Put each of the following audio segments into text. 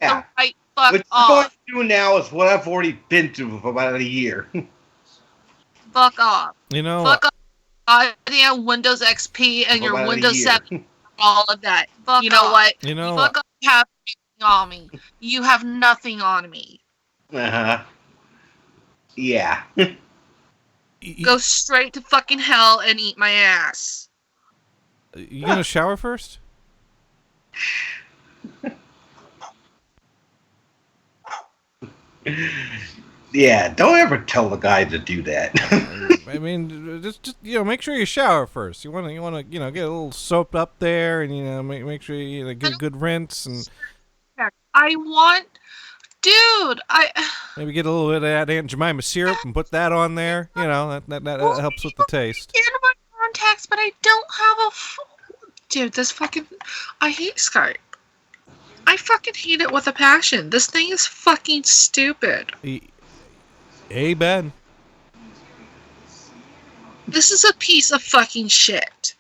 yeah. the right fuck What you're going off. to do now is what I've already been through for about a year. Fuck off. You know, Fuck off. Goddamn Windows XP and For your about a Windows year. 7, all of that. Fuck you know what? You know, Fuck off. You have nothing on me. You have nothing on me. Uh-huh. Yeah. Go straight to fucking hell and eat my ass. you gonna shower first? Yeah, don't ever tell the guy to do that. I mean, just make sure you shower first. You want to get a little soaped up there, and make sure you get a good rinse, and I want, dude. maybe get a little bit of that Aunt Jemima syrup and put that on there. That helps with the taste. I my contacts, but I don't have a. Dude, this fucking. I hate Skype. I fucking hate it with a passion. This thing is fucking stupid. Hey, Ben. This is a piece of fucking shit.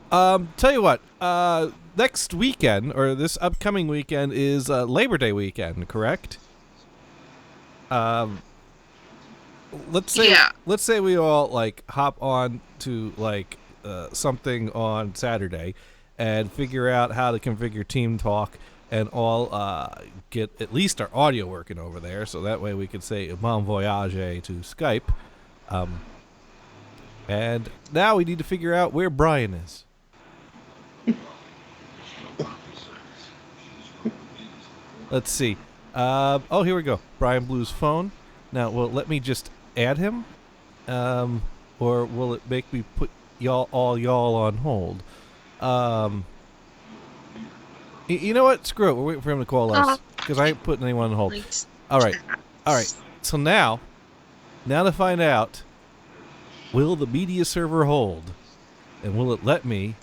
Tell you what. Next weekend, or this upcoming weekend, is Labor Day weekend, correct? Let's say we all hop on to something on Saturday and figure out how to configure Team Talk and all get at least our audio working over there, so that way we could say bon voyage to Skype. And now we need to figure out where Brian is. Let's see. Here we go. Brian Blue's phone. Now, will it let me just add him? Or will it make me put y'all on hold? You know what? Screw it. We're waiting for him to call us because I ain't putting anyone on hold. All right. So now to find out, will the media server hold, and will it let me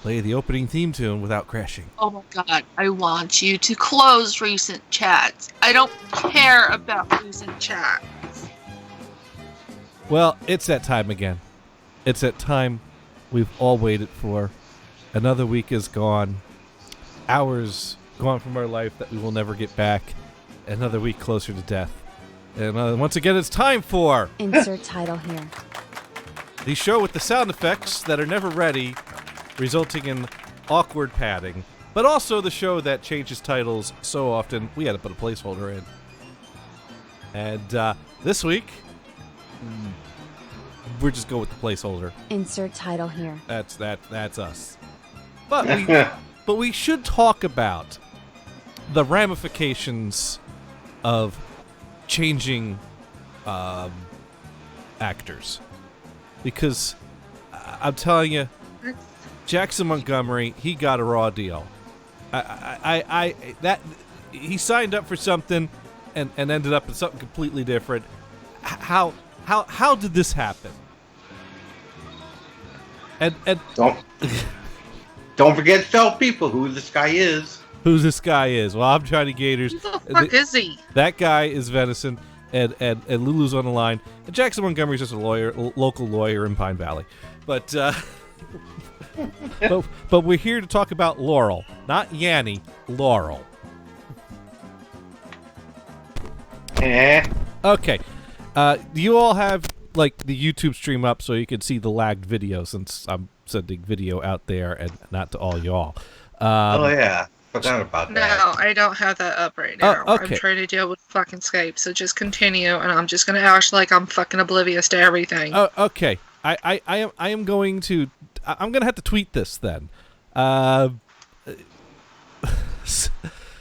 play the opening theme tune without crashing? Oh my god, I want you to close recent chats. I don't care about recent chats. Well, it's that time again. It's that time we've all waited for. Another week is gone. Hours gone from our life that we will never get back. Another week closer to death. And once again, it's time for... Insert title here. The show with the sound effects that are never ready, resulting in awkward padding. But also the show that changes titles so often, we had to put a placeholder in. And this week, we're just going with the placeholder. Insert title here. That's us. But we should talk about the ramifications of changing actors, because I'm telling you, Jackson Montgomery, he got a raw deal. He signed up for something and ended up in something completely different. How did this happen? And don't forget to tell people who this guy is. Who this guy is? Well, I'm Johnny Gators. Who the fuck is he? That guy is Venison, and Lulu's on the line. And Jackson Montgomery's just a local lawyer in Pine Valley. But but we're here to talk about Laurel, not Yanny. Laurel. Okay. Do you all have the YouTube stream up so you can see the lagged video, since I'm sending video out there and not to all y'all? Oh yeah. Forgot about that. No, I don't have that up right now. Okay. I'm trying to deal with fucking Skype, so just continue, and I'm just gonna act like I'm fucking oblivious to everything. Oh, okay. I am going to. I'm gonna have to tweet this then.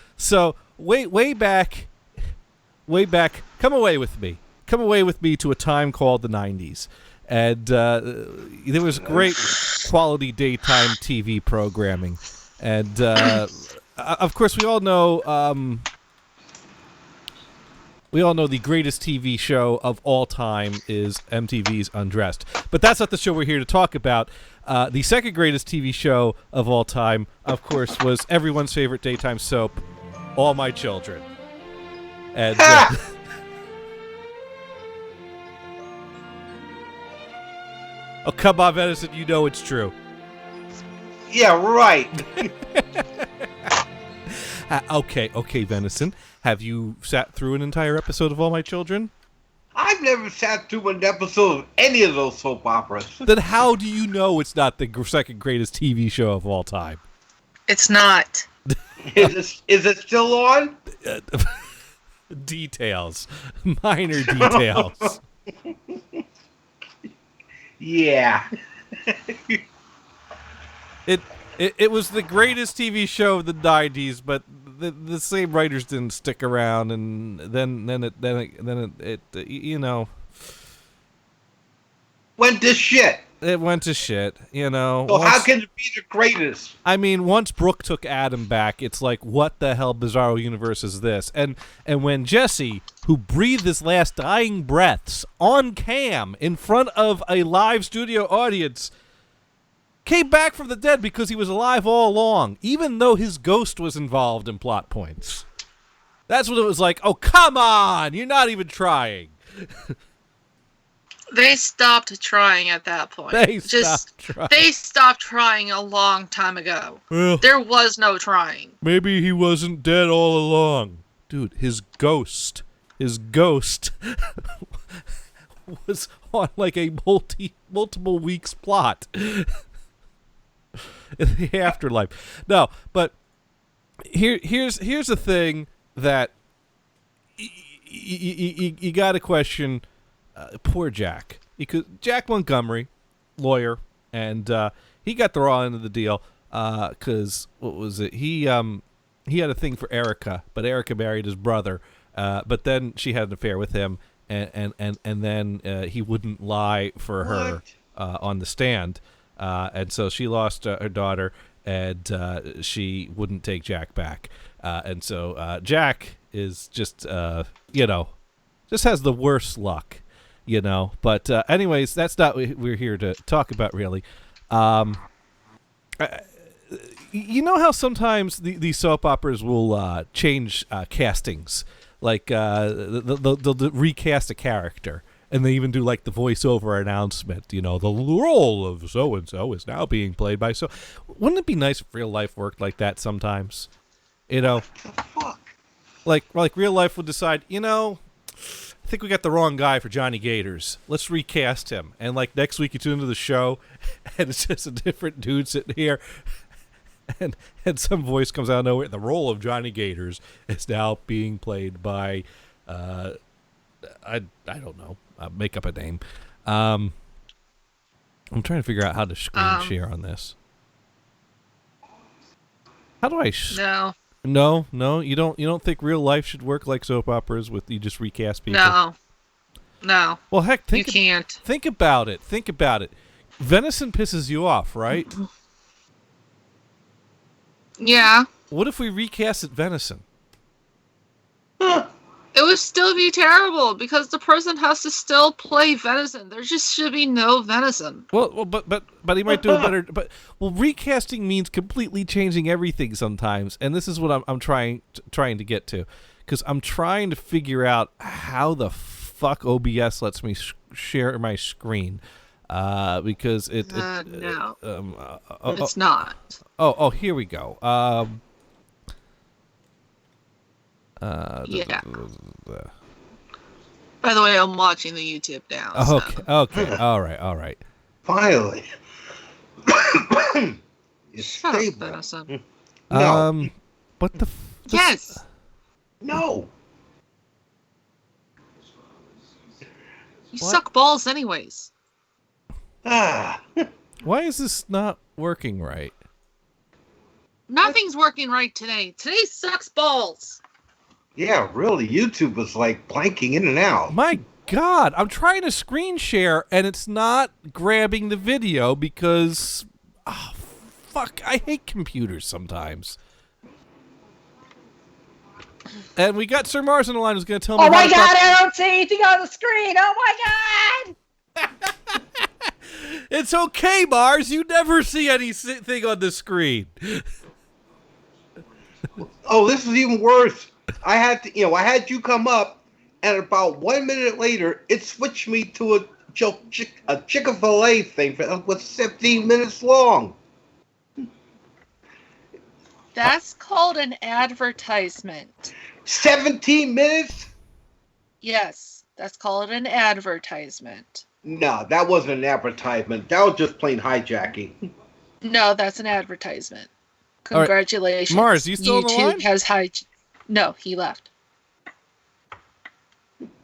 So way back. Come away with me. Come away with me to a time called the 90s, and there was great quality daytime TV programming, and of course we all know the greatest TV show of all time is MTV's Undressed. But that's not the show we're here to talk about. The second greatest TV show of all time, of course, was everyone's favorite daytime soap, All My Children. And oh, come on, Venison, you know it's true. Yeah, right. Okay, Venison. Have you sat through an entire episode of All My Children? I've never sat through an episode of any of those soap operas. Then how do you know it's not the second greatest TV show of all time? It's not. Is it still on? Details. Minor details. Yeah. It was the greatest TV show of the 90s, but the same writers didn't stick around, and then it you know, Went to shit. it went to shit, you know. So how can it be the greatest? I mean, once Brooke took Adam back, it's like, what the hell bizarro universe is this? And when Jesse, who breathed his last dying breaths on cam in front of a live studio audience, came back from the dead because he was alive all along, even though his ghost was involved in plot points. That's what it was like. Oh, come on! You're not even trying. They stopped trying at that point. They stopped trying a long time ago. Well, There was no trying. maybe he wasn't dead all along. Dude, his ghost was on like a multiple weeks plot in the afterlife. No, but here's the thing that you got to question. Poor Jack. Jack Montgomery, lawyer, and he got the raw end of the deal because what was it? He had a thing for Erica, but Erica married his brother. But then she had an affair with him, and then he wouldn't lie for her on the stand, and so she lost her daughter, and she wouldn't take Jack back, and so Jack is just just has the worst luck. But anyways, that's not what we're here to talk about, really. You know how sometimes these soap operas will change castings, like they'll recast a character, and they even do like the voiceover announcement. The role of so and so is now being played by so. Wouldn't it be nice if real life worked like that sometimes? Fuck. Like real life would decide, I think we got the wrong guy for Johnny Gators. Let's recast him. And like next week you tune into the show and it's just a different dude sitting here and some voice comes out of nowhere. The role of Johnny Gators is now being played by I don't know. Make up a name. I'm trying to figure out how to screen share on this. How do I No. No, you don't think real life should work like soap operas with you just recast people? No. Well, heck, You can't. Think about it. Venison pisses you off, right? Yeah. What if we recasted Venison? It would still be terrible because the person has to still play Venison. There just should be no Venison. Well, but he might do it better. But recasting means completely changing everything sometimes, and this is what I'm trying to get to, because I'm trying to figure out how the fuck OBS lets me share my screen, because no, it's not. Oh, here we go. Yeah. By the way, I'm watching the YouTube now. Okay. All right. Finally. It's Shut up, stable. Venison. No. What the? Yes. No. You What? suck balls anyways. Ah. Why is this not working right? Nothing's working right today. Today sucks balls. Yeah, really. YouTube was like blanking in and out. My God, I'm trying to screen share and it's not grabbing the video because, fuck, I hate computers sometimes. And we got Sir Mars on the line who's going to tell me. Oh my God, I don't see anything on the screen. Oh my God. It's okay, Mars. You never see anything on the screen. Oh, this is even worse. I had you come up, and about 1 minute later, it switched me to a Chick-fil-A thing that was 15 minutes long. That's called an advertisement. 17 minutes? Yes, that's called an advertisement. No, that wasn't an advertisement. That was just plain hijacking. No, that's an advertisement. All right. Congratulations. Mars, you still on the line? YouTube has No, he left.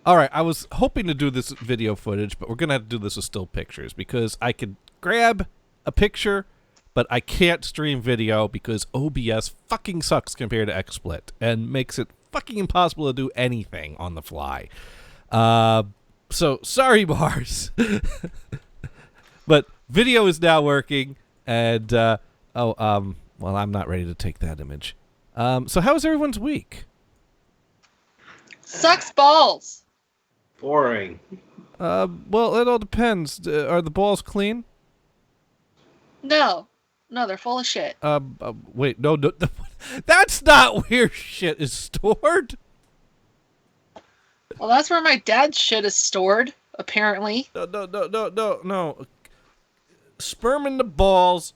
All right, I was hoping to do this video footage, but we're going to have to do this with still pictures because I could grab a picture, but I can't stream video because OBS fucking sucks compared to XSplit and makes it fucking impossible to do anything on the fly. So, sorry, Mars. But video is now working, and, well, I'm not ready to take that image. So how was everyone's week? Sucks balls. Boring. Well, it all depends. Are the balls clean? No, they're full of shit. Wait, no, that's not where shit is stored. Well, that's where my dad's shit is stored, apparently. No. Sperm in the balls,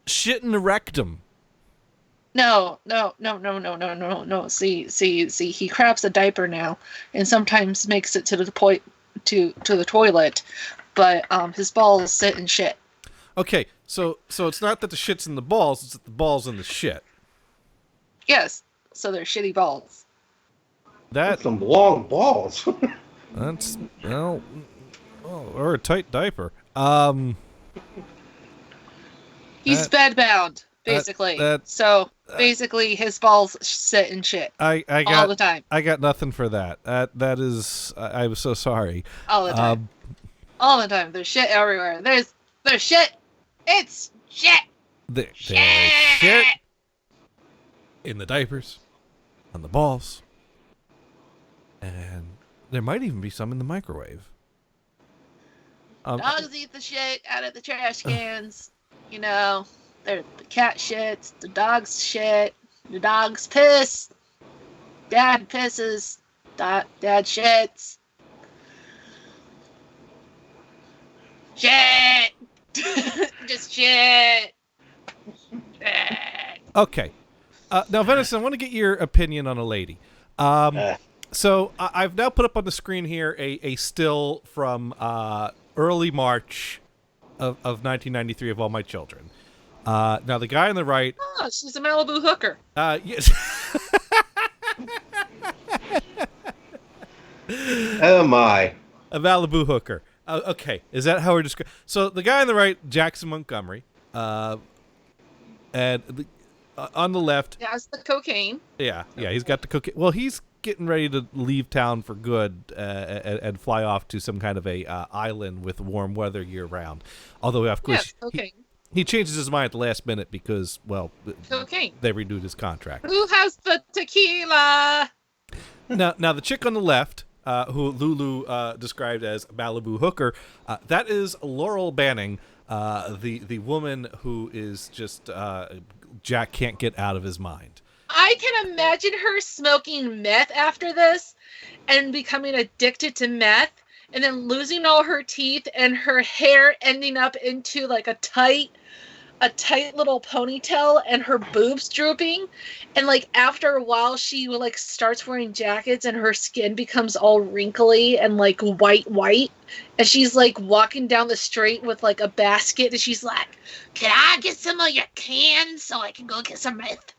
shit in the rectum. No. See, he craps a diaper now, and sometimes makes it to the toilet, but his balls sit in shit. Okay, so it's not that the shit's in the balls; it's that the balls in the shit. Yes, so they're shitty balls. That's some long balls. That's or a tight diaper. He's bedbound, basically. Basically, his balls sit in shit. I got all the time. I got nothing for that. That is. I'm so sorry. All the time. All the time. There's shit everywhere. There's shit. It's shit. There's shit in the diapers, on the balls, and there might even be some in the microwave. Dogs eat the shit out of the trash cans. You know, they're the cat shits, the dog's shit, the dog's piss. Dad pisses. Dad shits. Shit. Just shit. Okay. Now, Venison, I want to get your opinion on a lady. So I've now put up on the screen here a still from early March of 1993 of all my children. Now, the guy on the right... Oh, she's a Malibu hooker. Yes. Oh, my. A Malibu hooker. Okay, is that how we're describing? So the guy on the right, Jackson Montgomery, and on the left, he has the cocaine. Yeah, he's got the cocaine. Well, he's getting ready to leave town for good and fly off to some kind of a island with warm weather year round. Although, of course, he changes his mind at the last minute because, well, cocaine. They renewed his contract. Who has the tequila? Now the chick on the left, who Lulu described as Malibu hooker, that is Laurel Banning, the woman who is just Jack can't get out of his mind. I can imagine her smoking meth after this and becoming addicted to meth and then losing all her teeth and her hair ending up into like a tight little ponytail and her boobs drooping, and like after a while she like starts wearing jackets and her skin becomes all wrinkly and like white and she's like walking down the street with like a basket and she's like, "Can I get some of your cans so I can go get some meth?"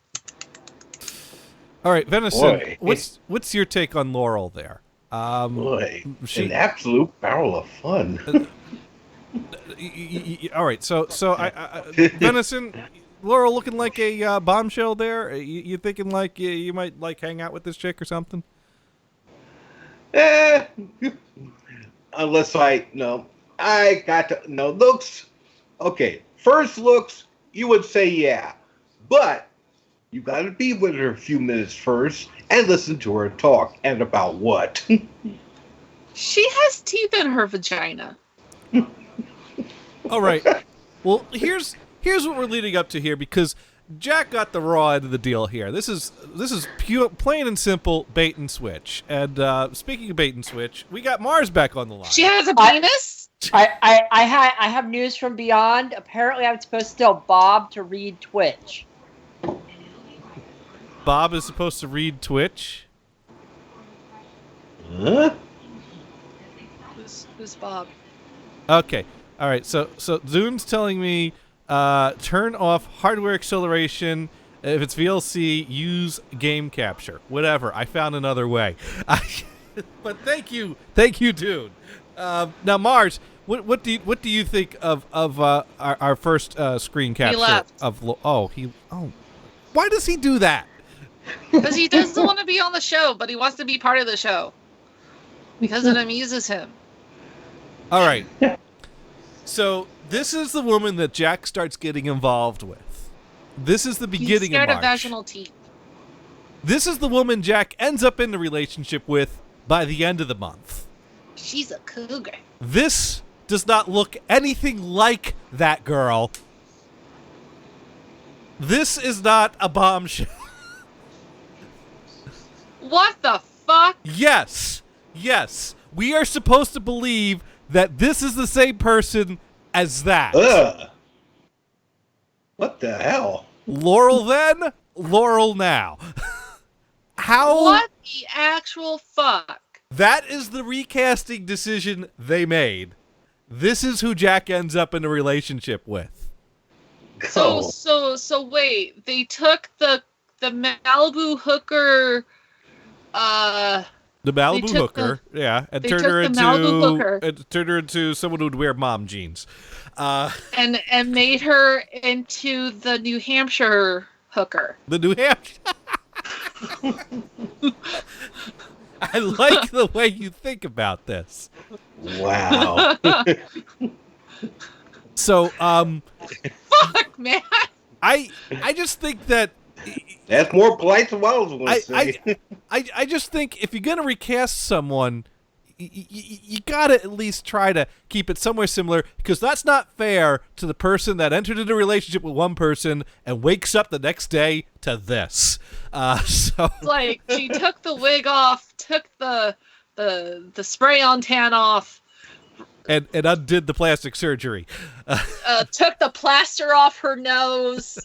All right, Venison, what's your take on Laurel there? An absolute barrel of fun. All right, so Venison, Laurel looking like a bombshell there. You thinking like you might like hang out with this chick or something? Unless I got to looks. Okay, first looks, you would say yeah, but you got to be with her a few minutes first and listen to her talk. And about what? She has teeth in her vagina. All right. Well, here's what we're leading up to here, because Jack got the raw end of the deal here. This is pure, plain and simple bait and switch. And speaking of bait and switch, we got Mars back on the line. She has a penis? I have news from beyond. Apparently, I'm supposed to tell Bob to read Twitch. Bob is supposed to read Twitch. Huh? Who's Bob? Okay. All right. So Zune's telling me turn off hardware acceleration. If it's VLC, use game capture. Whatever. I found another way. But thank you, Dune. Now, Mars, what do you think of our first screen capture? He left. Why does he do that? Because he doesn't want to be on the show, but he wants to be part of the show. Because it amuses him. All right. So this is the woman that Jack starts getting involved with. This is the beginning He's scared of March. of vaginal teeth. This is the woman Jack ends up in the relationship with by the end of the month. She's a cougar. This does not look anything like that girl. This is not a bombshell. What the fuck? Yes. We are supposed to believe that this is the same person as that. Ugh. What the hell? Laurel then, Laurel now. How? What the actual fuck? That is the recasting decision they made. This is who Jack ends up in a relationship with. Oh. So wait, they took the Malibu hooker The Malibu hooker, and turned her into someone who would wear mom jeans, and made her into the New Hampshire hooker. The New Hampshire. I like the way you think about this. Wow. So, Fuck, man. I just think that. That's more polite than what I was going to say. I just think if you're gonna recast someone, you gotta at least try to keep it somewhere similar, because that's not fair to the person that entered into a relationship with one person and wakes up the next day to this. So Like, she took the wig off, took the spray-on tan off, and undid the plastic surgery. took the plaster off her nose,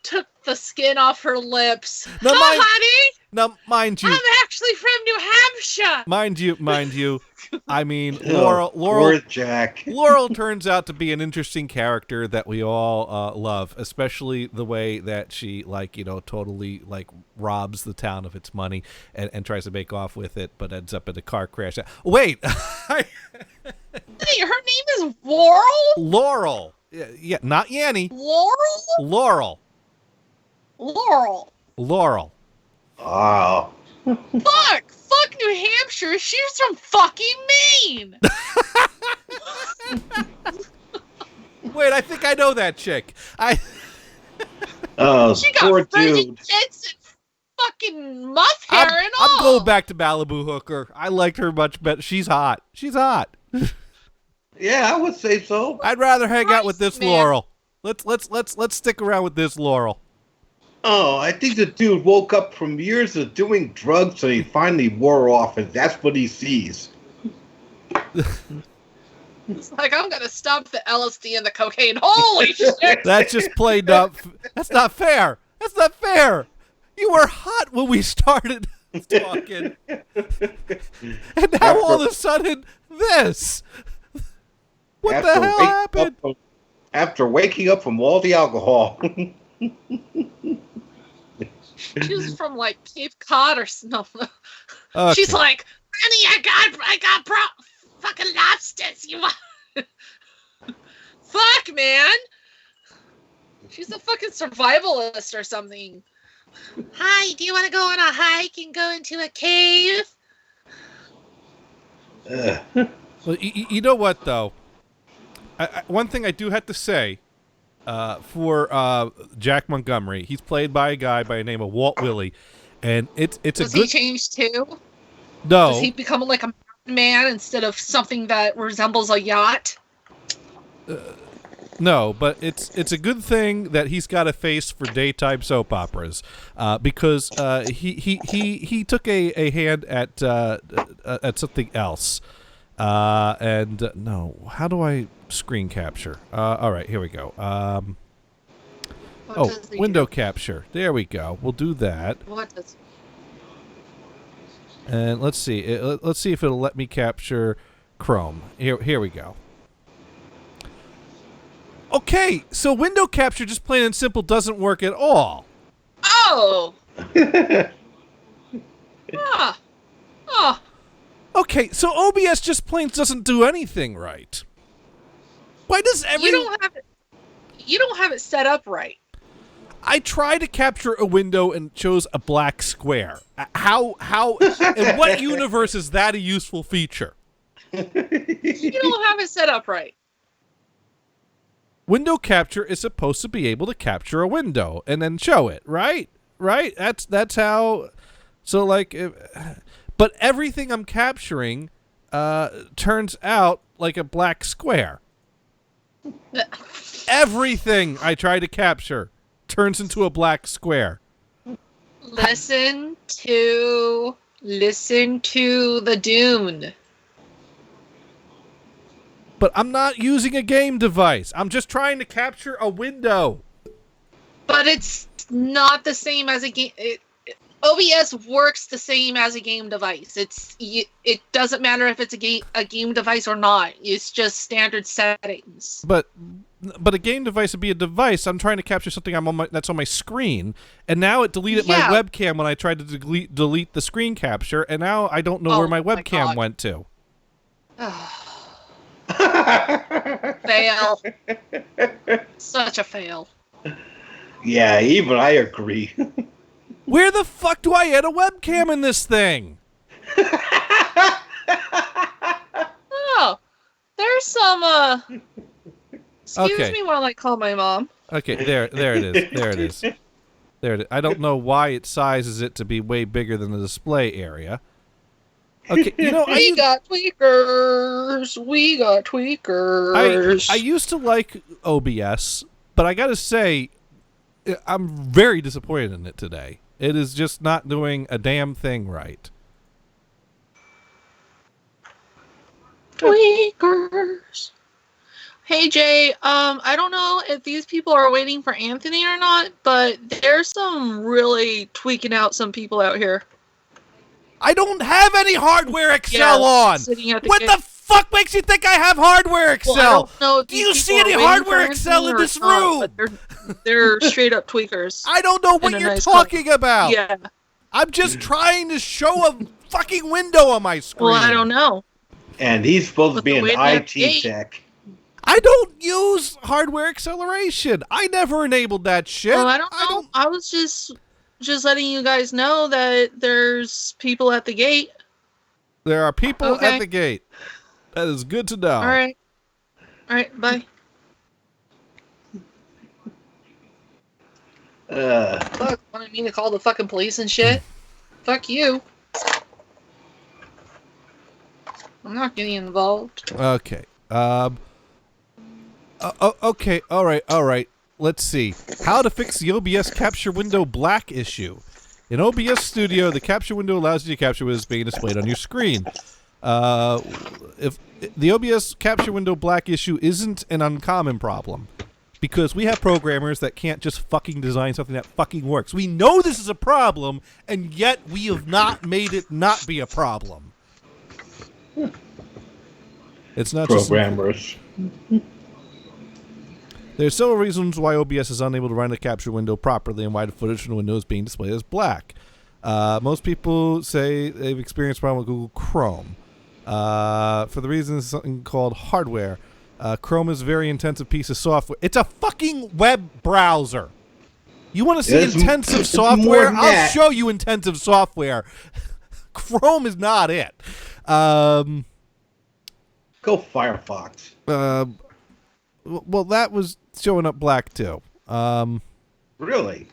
took the skin off her lips. Now, honey, Now, mind you, I'm actually from New Hampshire. mind you, I mean, Poor Laurel Jack. Laurel turns out to be an interesting character that we all love, especially the way that she, totally, robs the town of its money and tries to make off with it, but ends up in a car crash. Wait! Hey, her name is Laurel? Laurel. Yeah, not Yanny. Laurel? Laurel. Oh. Fuck New Hampshire. She's from fucking Maine. Wait, I think I know that chick. Oh, She got poor frigid dude. tits and fucking muff hair and all. I'm going back to Malibu Hooker. I liked her much better. She's hot. Yeah, I would say so. I'd rather hang out with this Man. Laurel. Let's stick around with this Laurel. Oh, I think the dude woke up from years of doing drugs and he finally wore off, and that's what he sees. It's like, I'm gonna stop the LSD and the cocaine. Holy shit! That's just plain up. That's not fair. You were hot when we started talking, and now all of a sudden this. What the hell happened? After waking up from all the alcohol. She was from Cape Cod or something. Okay. She's like, honey, I got fucking lobsters. You want? Fuck, man. She's a fucking survivalist or something. Hi, do you want to go on a hike and go into a cave? Well, you know what though? One thing I do have to say. For Jack Montgomery, he's played by a guy by the name of Walt Willey, and it's a good. Does he change too? No, Does he become like a man instead of something that resembles a yacht? no, but it's a good thing that he's got a face for daytime soap operas, because he took a hand at something else, and no, how do I screen capture? All right, here we go. window capture. There we go. We'll do that. What does? And let's see. Let's see if it'll let me capture Chrome. Here we go. Okay, so window capture, just plain and simple, doesn't work at all. Oh. Oh. Okay, so OBS just plain doesn't do anything right. Why does You don't have it set up right. I tried to capture a window and chose a black square. How in what universe is that a useful feature? You don't have it set up right. Window capture is supposed to be able to capture a window and then show it, right? Right? That's how. So like, but everything I'm capturing turns out like a black square. Everything I try to capture turns into a black square. Listen to the Dune. But I'm not using a game device. I'm just trying to capture a window. But it's not the same as a game. OBS works the same as a game device. It doesn't matter if it's a game device or not. It's just standard settings. But a game device would be a device. I'm trying to capture something that's on my screen, and now it deleted my webcam when I tried to delete the screen capture, and now I don't know where my webcam went to. Fail. Such a fail. Yeah, even I agree. Where the fuck do I add a webcam in this thing? Oh, there's some, excuse me while I call my mom. Okay, there it is. There it is. There it is. I don't know why it sizes it to be way bigger than the display area. Okay, you know, we got tweakers. I used to like OBS, but I gotta say, I'm very disappointed in it today. It is just not doing a damn thing right. Tweakers. Hey Jay, I don't know if these people are waiting for Anthony or not, but there's some really tweaking out some people out here. I don't have any hardware Excel on. What the fuck makes you think I have hardware Excel? Well, I don't know if do you see any hardware Excel in this room? They're straight up tweakers. I don't know what you're talking about. Yeah. I'm just trying to show a fucking window on my screen. Well, I don't know. And he's supposed to be an IT tech. I don't use hardware acceleration. I never enabled that shit. Well, I don't know. I was just letting you guys know that there's people at the gate. There are people at the gate. That is good to know. All right, bye. Fuck, wanted me to call the fucking police and shit? Fuck you. I'm not getting involved. Okay. Okay. All right. Let's see. How to fix the OBS capture window black issue. In OBS Studio, the capture window allows you to capture what is being displayed on your screen. If the OBS capture window black issue isn't an uncommon problem, because we have programmers that can't just fucking design something that fucking works. We know this is a problem, and yet we have not made it not be a problem. It's not programmers. There's several reasons why OBS is unable to run the capture window properly and why the footage from the window is being displayed as black. Most people say they've experienced a problem with Google Chrome. For the reason it's something called hardware. Chrome is a very intensive piece of software. It's a fucking web browser. You want to see intensive software? I'll show you intensive software. Chrome is not it. Go Firefox. Well, that was showing up black too. Really?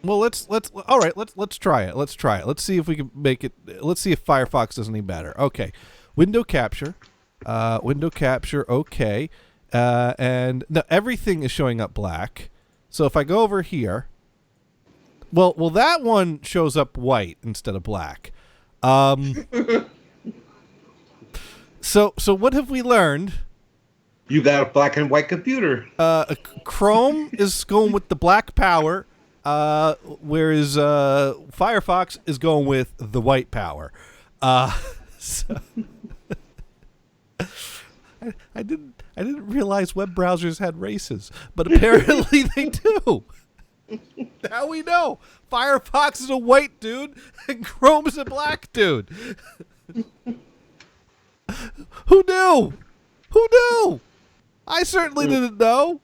Well, let's try it. Let's try it. Let's see if we can make it. Let's see if Firefox does any better. Okay, window capture. Okay, and no, everything is showing up black. So if I go over here, well, that one shows up white instead of black. So what have we learned? You got a black and white computer. Chrome is going with the black power, whereas Firefox is going with the white power. So I didn't realize web browsers had races, but apparently they do. Now we know. Firefox is a white dude and Chrome is a black dude. Who knew? Who knew? I certainly didn't know.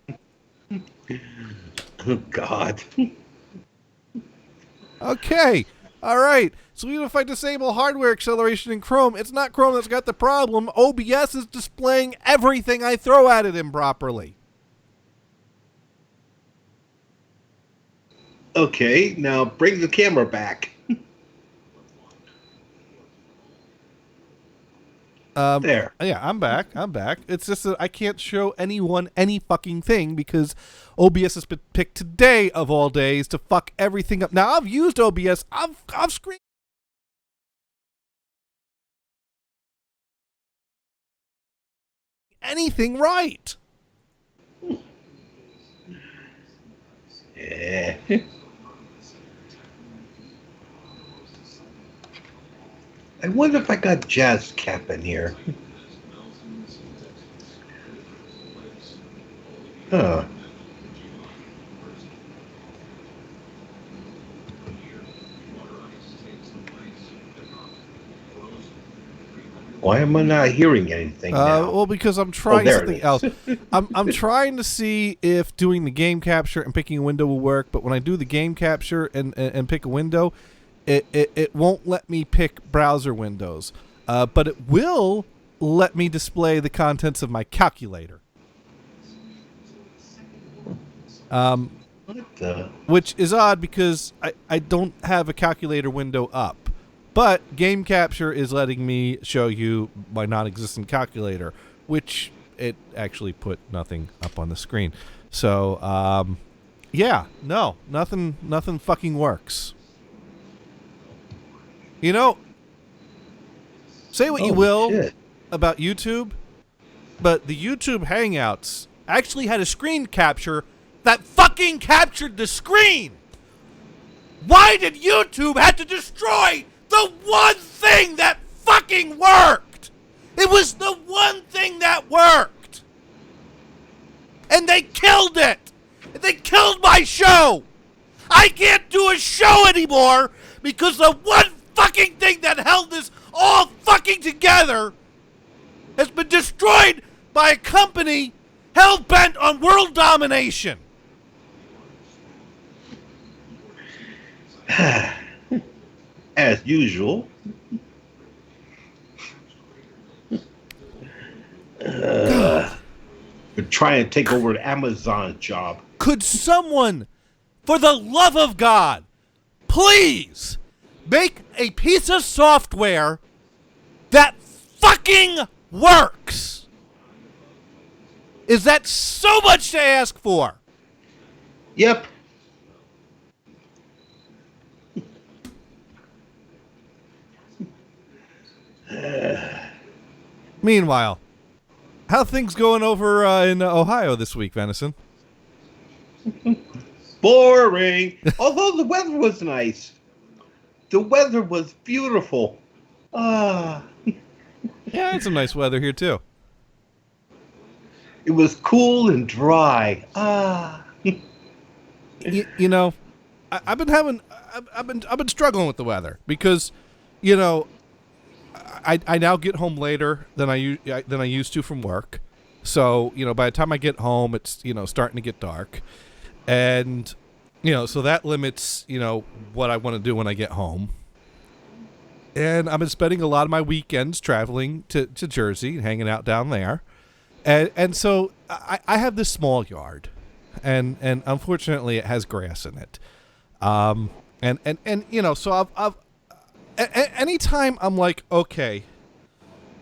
Oh, God. Okay. All right. So even if I disable hardware acceleration in Chrome, it's not Chrome that's got the problem. OBS is displaying everything I throw at it improperly. Okay, now bring the camera back. There. Yeah, I'm back. It's just that I can't show anyone any fucking thing because OBS has been picked today of all days to fuck everything up. Now, I've used OBS. I've screen anything right. Yeah. I wonder if I got Jazz Cap in here. Huh. Why am I not hearing anything now? Well, because I'm trying something is. else. I'm trying to see if doing the game capture and picking a window will work, but when I do the game capture and pick a window, it won't let me pick browser windows. But it will let me display the contents of my calculator. Which is odd because I don't have a calculator window up. But game capture is letting me show you my non-existent calculator, which it actually put nothing up on the screen. So, yeah, no, nothing fucking works. You know, say what you will about YouTube, but the YouTube Hangouts actually had a screen capture that fucking captured the screen. Why did YouTube have to destroy the one thing that fucking worked? It was the one thing that worked. And they killed it. They killed my show. I can't do a show anymore because the one fucking thing that held this all fucking together has been destroyed by a company hell-bent on world domination. As usual. We're trying to take over the Amazon job. Could someone, for the love of God, please make a piece of software that fucking works? Is that so much to ask for? Yep. Meanwhile, how things going over in Ohio this week, Venison? Boring. Although the weather was nice. The weather was beautiful. Yeah, it's some nice weather here too. It was cool and dry. You know, I've been struggling with the weather because, you know, I now get home later than I used to from work. So, you know, by the time I get home, it's, you know, starting to get dark. And, you know, so that limits, you know, what I want to do when I get home. And I've been spending a lot of my weekends traveling to Jersey, hanging out down there. And so I have this small yard. And unfortunately, it has grass in it. And you know, so I've anytime I'm like, okay,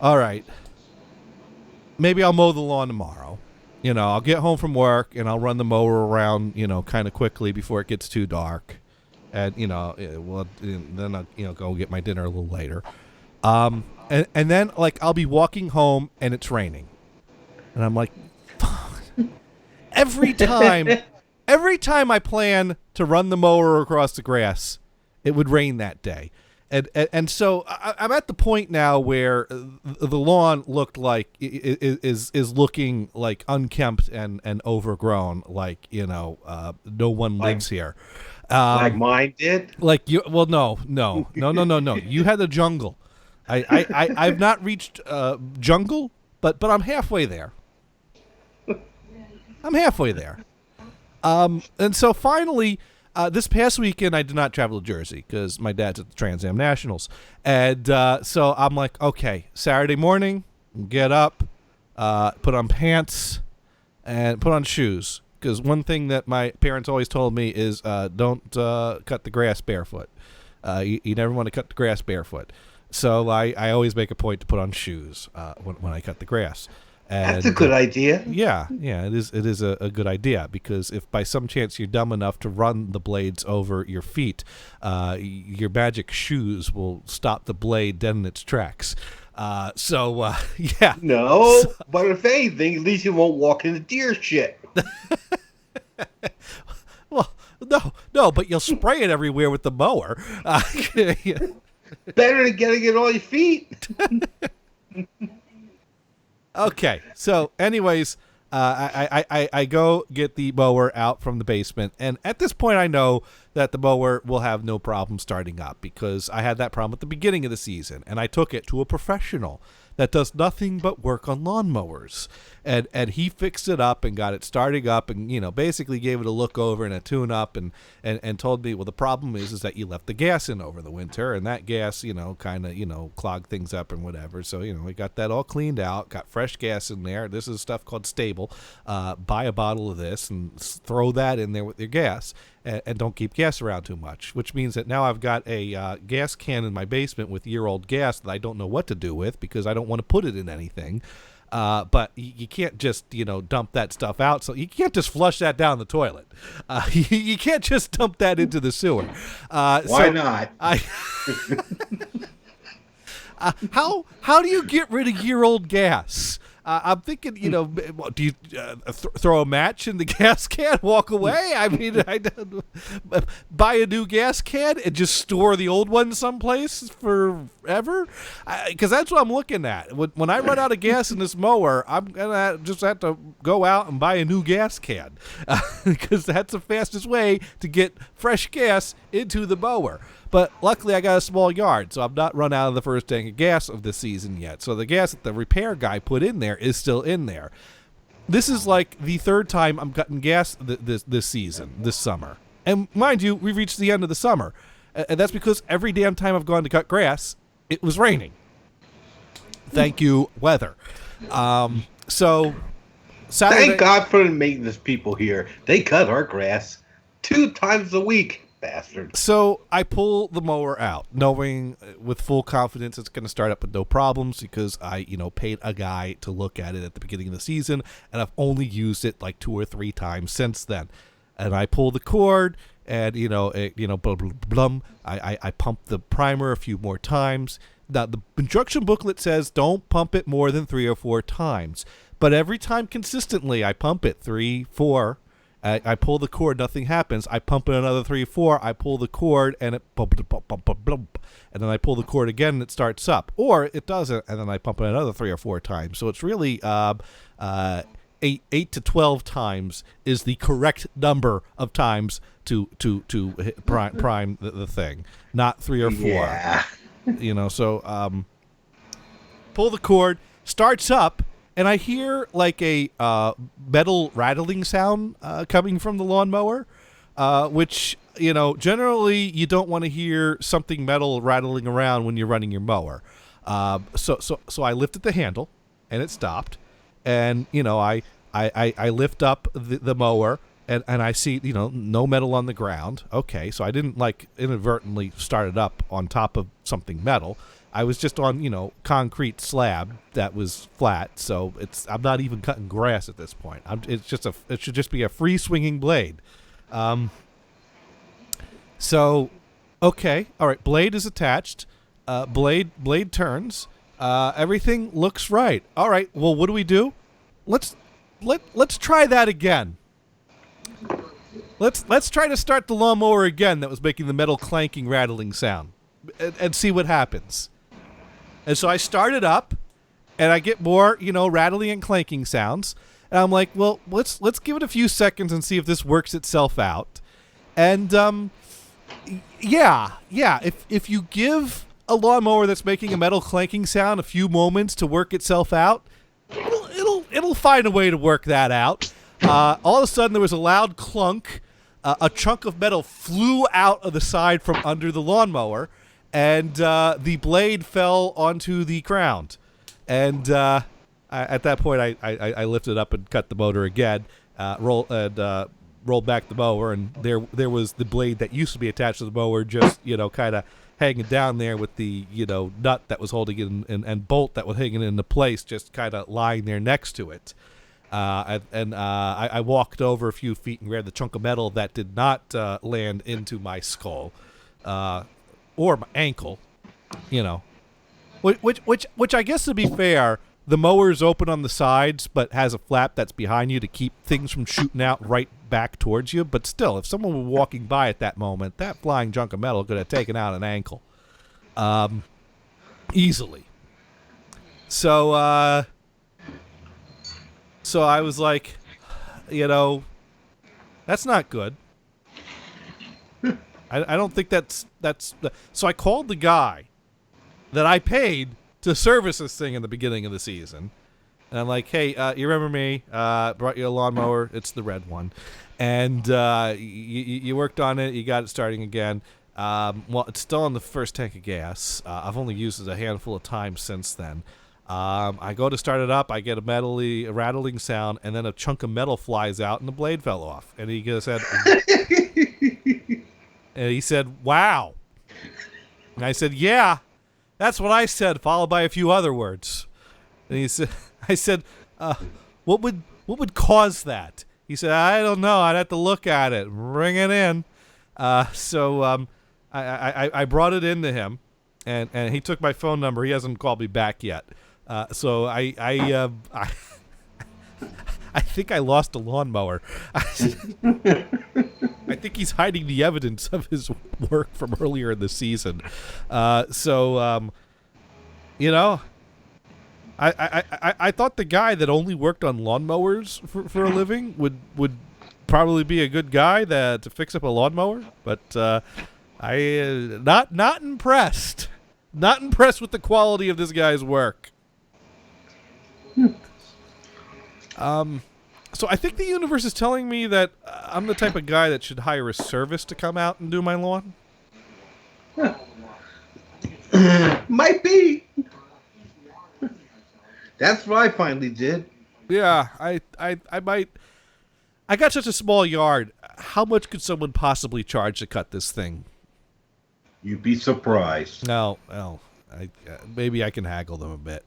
all right, maybe I'll mow the lawn tomorrow. You know, I'll get home from work and I'll run the mower around, you know, kind of quickly before it gets too dark. And, you know, well, then I'll, you know, go get my dinner a little later. And then, like, I'll be walking home and it's raining. And I'm like, every time I plan to run the mower across the grass, it would rain that day. And so I'm at the point now where the lawn looked like is looking like unkempt and overgrown, like no one lives here, like mine did. Like you? Well, no. You had a jungle. I've not reached jungle, but I'm halfway there. And so finally. This past weekend, I did not travel to Jersey because my dad's at the Trans Am Nationals. And so I'm like, okay, Saturday morning, get up, put on pants, and put on shoes. Because one thing that my parents always told me is don't cut the grass barefoot. You never want to cut the grass barefoot. So I always make a point to put on shoes when I cut the grass. And, that's a good idea. Yeah, it is a good idea, because if by some chance you're dumb enough to run the blades over your feet, your magic shoes will stop the blade dead in its tracks. Yeah. No, but if anything, at least you won't walk into deer shit. Well, no, but you'll spray it everywhere with the mower. Better than getting it on your feet. Okay, so anyways, I go get the mower out from the basement, and at this point I know that the mower will have no problem starting up, because I had that problem at the beginning of the season, and I took it to a professional that does nothing but work on lawnmowers, and he fixed it up and got it starting up, and basically gave it a look over and a tune up, and told me, well, the problem is that you left the gas in over the winter, and that gas kind of clogged things up and whatever. So we got that all cleaned out, got fresh gas in there. This is stuff called Stable. Buy a bottle of this and throw that in there with your gas. And don't keep gas around too much, which means that now I've got a gas can in my basement with year-old gas that I don't know what to do with, because I don't want to put it in anything. But you can't just, dump that stuff out. So you can't just flush that down the toilet. You can't just dump that into the sewer. Why not? How do you get rid of year-old gas? I'm thinking, do you throw a match in the gas can, walk away? I mean, buy a new gas can and just store the old one someplace forever? Because that's what I'm looking at. When I run out of gas in this mower, I'm going to just have to go out and buy a new gas can, because that's the fastest way to get fresh gas into the mower. But luckily, I got a small yard, so I've not run out of the first tank of gas of this season yet. So the gas that the repair guy put in there is still in there. This is like the third time I'm cutting gas this season, this summer. And mind you, we've reached the end of the summer. And that's because every damn time I've gone to cut grass, it was raining. Thank you, weather. So Saturday... Thank God for the maintenance people here. They cut our grass 2 times a week. Bastards. So I pull the mower out, knowing with full confidence it's going to start up with no problems, because I, paid a guy to look at it at the beginning of the season, and I've only used it like 2 or 3 times since then. And I pull the cord, and blum. I pump the primer a few more times. Now the instruction booklet says don't pump it more than 3 or 4 times, but every time consistently I pump it 3, 4. I pull the cord, nothing happens. I pump it another 3, 4. I pull the cord, and it bump, and then I pull the cord again, and it starts up, or it doesn't, and then I pump it another 3 or 4 times. So it's really 8 to 12 times is the correct number of times to prime the thing, not 3 or 4. Yeah. So pull the cord, starts up. And I hear like a metal rattling sound coming from the lawnmower, which, generally you don't want to hear something metal rattling around when you're running your mower. So I lifted the handle, and it stopped. And, I lift up the mower, and I see, no metal on the ground. Okay, so I didn't, inadvertently start it up on top of something metal. I was just on, concrete slab that was flat, so I'm not even cutting grass at this point. It should just be a free swinging blade. So, okay, all right. Blade is attached. Blade turns. Everything looks right. All right. Well, what do? Let's try that again. let's try to start the lawnmower again that was making the metal clanking, rattling sound, and see what happens. And so I start it up, and I get more, rattling and clanking sounds. And I'm like, well, let's give it a few seconds and see if this works itself out. And yeah. If you give a lawnmower that's making a metal clanking sound a few moments to work itself out, it'll find a way to work that out. All of a sudden, there was a loud clunk. A chunk of metal flew out of the side from under the lawnmower, and the blade fell onto the ground. And at that point, I lifted up and cut the motor again, rolled back the mower, and there was the blade that used to be attached to the mower, just kind of hanging down there with the nut that was holding it and bolt that was hanging into place, just kind of lying there next to it. I walked over a few feet and grabbed the chunk of metal that did not land into my skull or my ankle, which I guess, to be fair, the mower's open on the sides but has a flap that's behind you to keep things from shooting out right back towards you. But still, if someone were walking by at that moment, that flying chunk of metal could have taken out an ankle easily. So I was like, that's not good. I don't think that's. So I called the guy that I paid to service this thing in the beginning of the season, and I'm like, hey, you remember me? Brought you a lawnmower. It's the red one, and you worked on it. You got it starting again. Well, it's still on the first tank of gas. I've only used it a handful of times since then. I go to start it up. I get a rattling sound, and then a chunk of metal flies out, and the blade fell off. And he said, "Wow." And I said, "Yeah, that's what I said," followed by a few other words. And I said, "What would cause that?" He said, "I don't know. I'd have to look at it, bring it in." So I brought it in to him, and he took my phone number. He hasn't called me back yet. So I think I lost a lawnmower. I think he's hiding the evidence of his work from earlier in the season. I thought the guy that only worked on lawnmowers for a living would probably be a good guy to fix up a lawnmower, but I not impressed. Not impressed with the quality of this guy's work. So I think the universe is telling me that I'm the type of guy that should hire a service to come out and do my lawn. Might be. That's what I finally did. Yeah, I might. I got such a small yard. How much could someone possibly charge to cut this thing? You'd be surprised. No. Maybe I can haggle them a bit.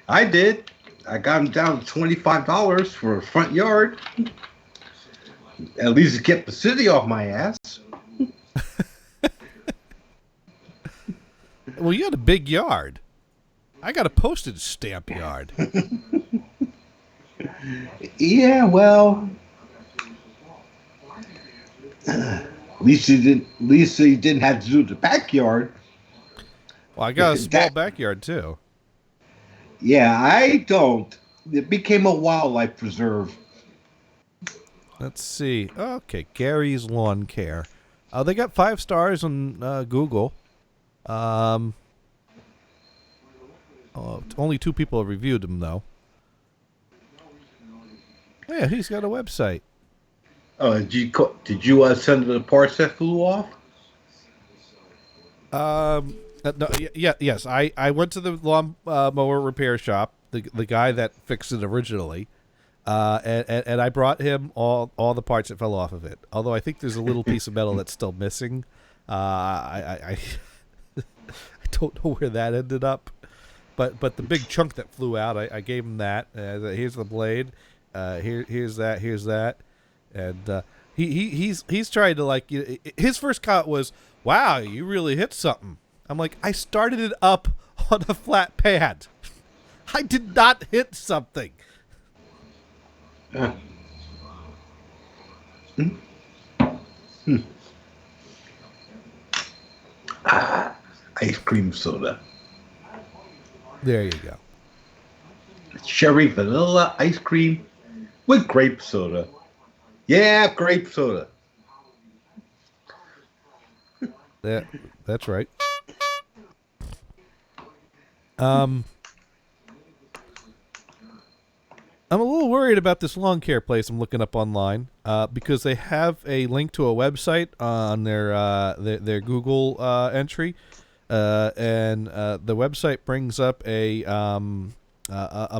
I did. I got him down to $25 for a front yard. At least it kept the city off my ass. Well, you had a big yard. I got a postage stamp yard. Yeah, well, at least he didn't have to do the backyard. Well, I got a small backyard too. Yeah, I don't. It became a wildlife preserve. Let's see. Okay, Gary's Lawn Care. They got 5 stars on Google. Only 2 people have reviewed them, though. Yeah, he's got a website. Oh, did you send the parts that flew off? No, yes. I went to the lawn mower repair shop, the guy that fixed it originally, and I brought him all the parts that fell off of it. Although I think there's a little piece of metal that's still missing. I don't know where that ended up, but the big chunk that flew out, I gave him that. Here's the blade. Here's that, and he's trying to his first comment was, "Wow, you really hit something." I'm like, I started it up on a flat pad. I did not hit something. Ice cream soda. There you go. Cherry vanilla ice cream with grape soda. Yeah, grape soda. That's right. I'm a little worried about this lawn care place I'm looking up online because they have a link to a website on their Google entry, and the website brings up a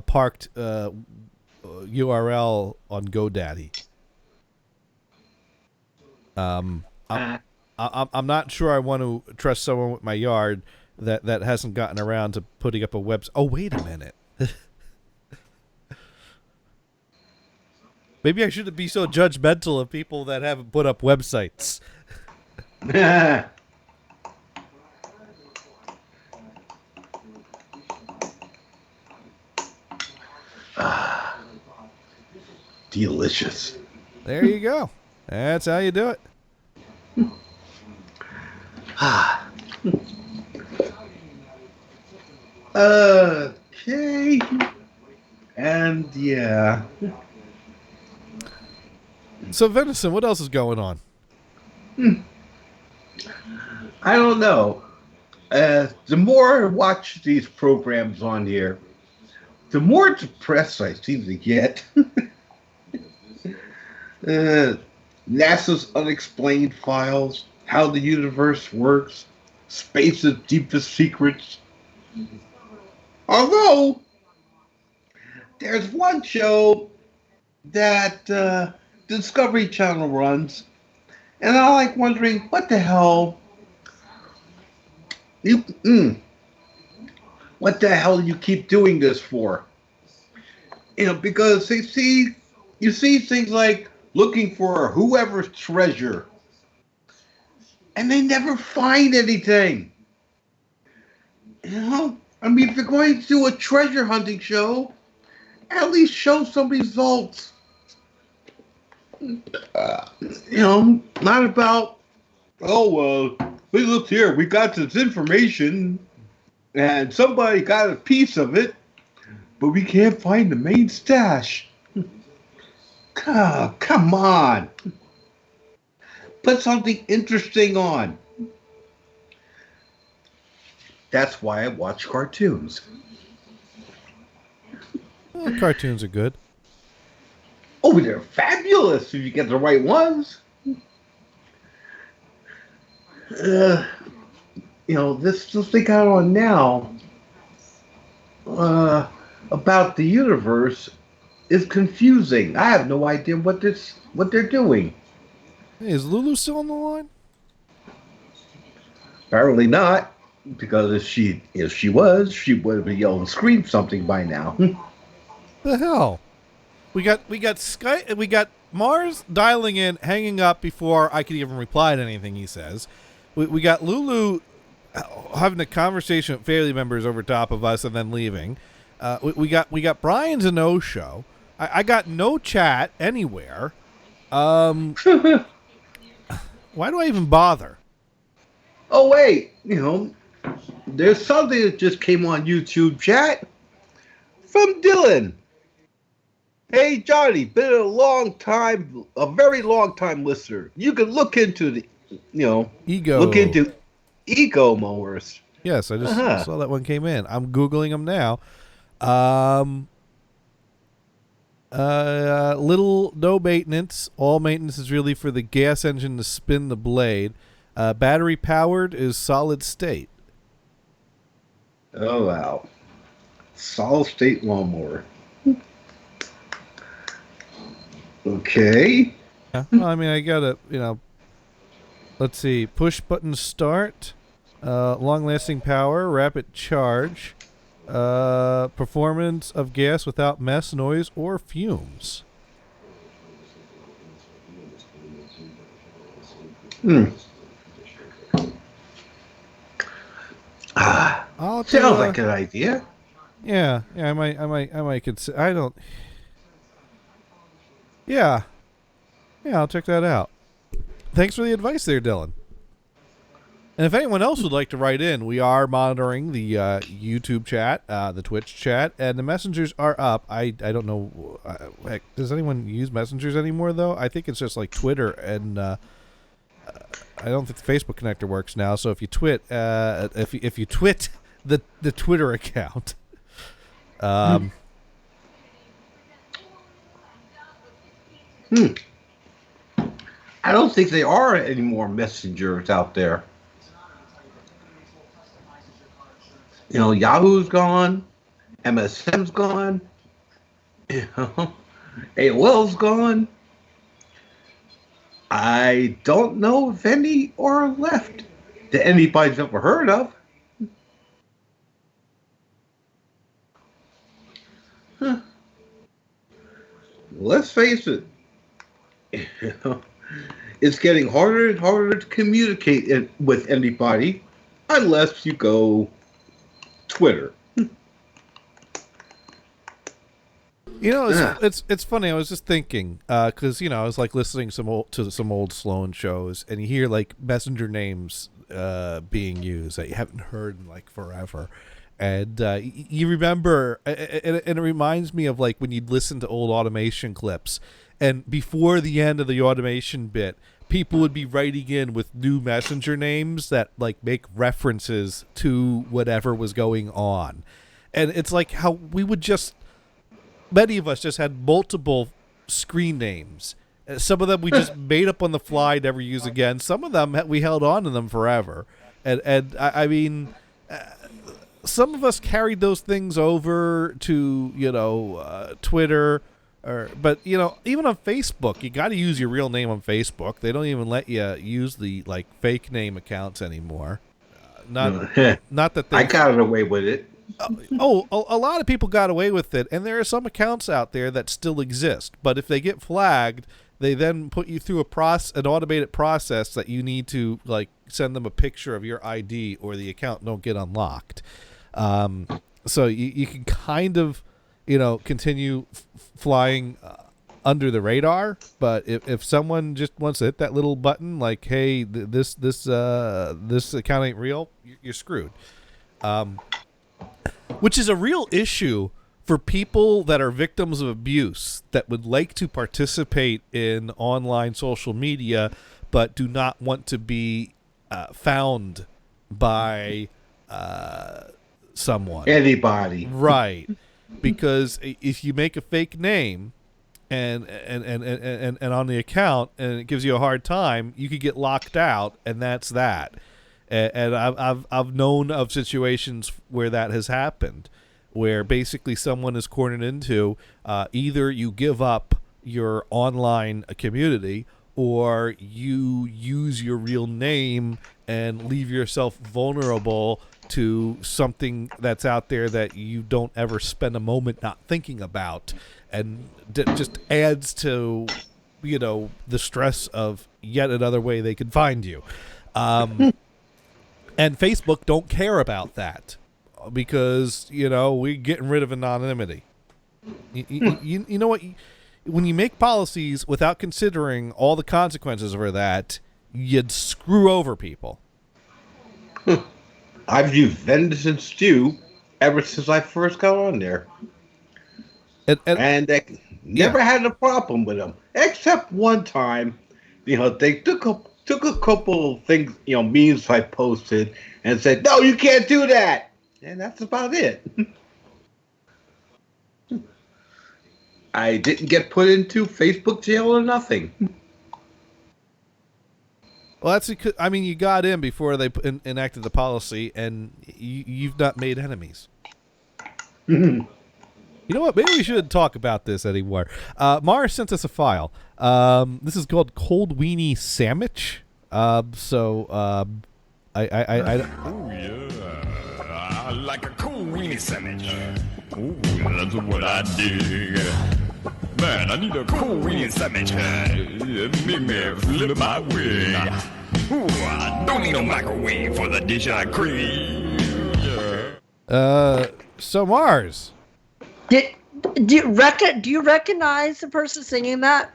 parked URL on GoDaddy. I'm not sure I want to trust someone with my yard that hasn't gotten around to putting up a website. Oh, wait a minute. Maybe I shouldn't be so judgmental of people that haven't put up websites. Delicious. There you go. That's how you do it. Okay. And yeah. So, Venison, what else is going on? I don't know. The more I watch these programs on here, the more depressed I seem to get. NASA's unexplained files, how the universe works, space's deepest secrets. Although, there's one show that Discovery Channel runs, and I like wondering, what the hell? What the hell do you keep doing this for? Because you see things like looking for whoever's treasure, and they never find anything. If you're going to do a treasure hunting show, at least show some results. Not about, we looked here, we got this information, and somebody got a piece of it, but we can't find the main stash. Come on. Put something interesting on. That's why I watch cartoons. Well, cartoons are good. Oh, they're fabulous if you get the right ones. This they got on now about the universe is confusing. I have no idea what they're doing. Hey, is Lulu still on the line? Apparently not, because if she was, she would have yelled and screamed something by now. The hell? We got Sky, we got Mars dialing in, hanging up before I could even reply to anything he says. We got Lulu having a conversation with family members over top of us and then leaving. We got Brian's a no show. I got no chat anywhere. Why do I even bother? Oh wait, there's something that just came on YouTube chat from Dylan. Hey Johnny, been a very long time listener. You can look into the, look into ego mowers. Yes, I just saw that one came in. I'm Googling them now. Little no maintenance. All maintenance is really for the gas engine to spin the blade. Battery powered is solid state. Oh wow. Solid state lawnmower. Okay. Yeah, well, I gotta, let's see. Push button start. Long lasting power. Rapid charge. Performance of gas without mess, noise, or fumes. Sounds like an idea. Yeah, I might consider. I don't. Yeah. Yeah, I'll check that out. Thanks for the advice there, Dylan. And if anyone else would like to write in, we are monitoring the YouTube chat, the Twitch chat, and the messengers are up. I don't know. Heck, does anyone use messengers anymore, though? I think it's just like Twitter, and I don't think the Facebook connector works now. So if you twit, if you twit the Twitter account, I don't think there are any more messengers out there. You know, Yahoo's gone, MSN's gone, you know, AOL's gone. I don't know if any are left that anybody's ever heard of. Huh. Let's face it, you know, it's getting harder and harder to communicate with anybody unless you go Twitter. You know, it's funny. I was just thinking because I was like listening to some old Sloan shows, and you hear like messenger names being used that you haven't heard in like forever, and you remember, and it reminds me of like when you'd listen to old automation clips, and before the end of the automation bit, people would be writing in with new messenger names that like make references to whatever was going on. And it's like how we would many of us just had multiple screen names. Some of them we just made up on the fly, never use again. Some of them we held on to them forever. And I mean, some of us carried those things over to, Twitter. But even on Facebook, you got to use your real name on Facebook. They don't even let you use the like fake name accounts anymore. Not that I got away with it. A lot of people got away with it, and there are some accounts out there that still exist. But if they get flagged, they then put you through an automated process that you need to like send them a picture of your ID, or the account don't get unlocked. So you can kind of continue flying under the radar, but if someone just wants to hit that little button, like, hey, this account ain't real, you're screwed. Which is a real issue for people that are victims of abuse that would like to participate in online social media, but do not want to be found by someone. Anybody. Right. Because if you make a fake name and on the account and it gives you a hard time, you could get locked out, and that's that. And I've known of situations where that has happened, where basically someone is cornered into either you give up your online community, or you use your real name and leave yourself vulnerable to something that's out there that you don't ever spend a moment not thinking about, and just adds to the stress of yet another way they could find you. And Facebook don't care about that because we're getting rid of anonymity. You know what? When you make policies without considering all the consequences for that, you'd screw over people. I've used Venison Stew ever since I first got on there. And I never had a problem with them, except one time, they took a couple of things, memes I posted and said, no, you can't do that. And that's about it. I didn't get put into Facebook jail or nothing. Well, that's because, you got in before they enacted the policy, and you've not made enemies. You know what? Maybe we shouldn't talk about this anymore. Mars sent us a file. This is called Cold Weenie Sandwich. I oh yeah, I like a cold weenie sandwich. Oh, that's what I dig. Man, I need a cold weenie sandwich. Make me flip my way. Ooh, I don't need no microwave for the dish I crave. So Mars, do you recognize the person singing that?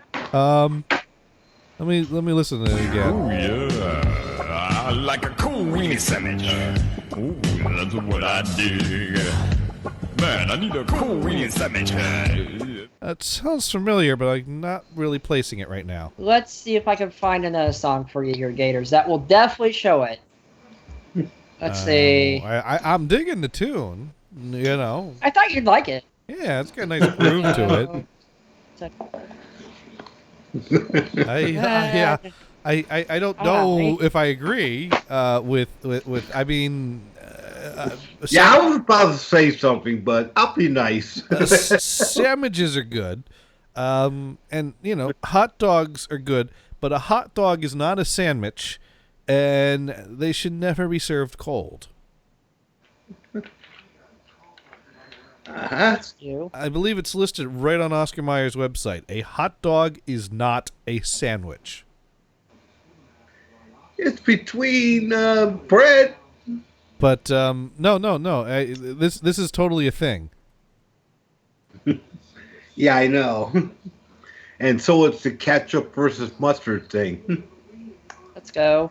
Let me listen to it again. Oh yeah, I like a cool weenie sandwich. Ooh, that's what I dig. Man, I need a cool weenie sandwich. It sounds familiar, but I'm not really placing it right now. Let's see if I can find another song for you here, Gators. That will definitely show it. Let's see. I'm digging the tune. You know. I thought you'd like it. Yeah, it's got a nice groove to it. I don't know if I agree with. I mean. I was about to say something, but I'll be nice. Sandwiches are good, and you know, hot dogs are good, but a hot dog is not a sandwich, and they should never be served cold. That's you. I believe it's listed right on Oscar Mayer's website. A hot dog is not a sandwich. It's between bread. But no. This is totally a thing. Yeah, I know. And so it's the ketchup versus mustard thing. Let's go.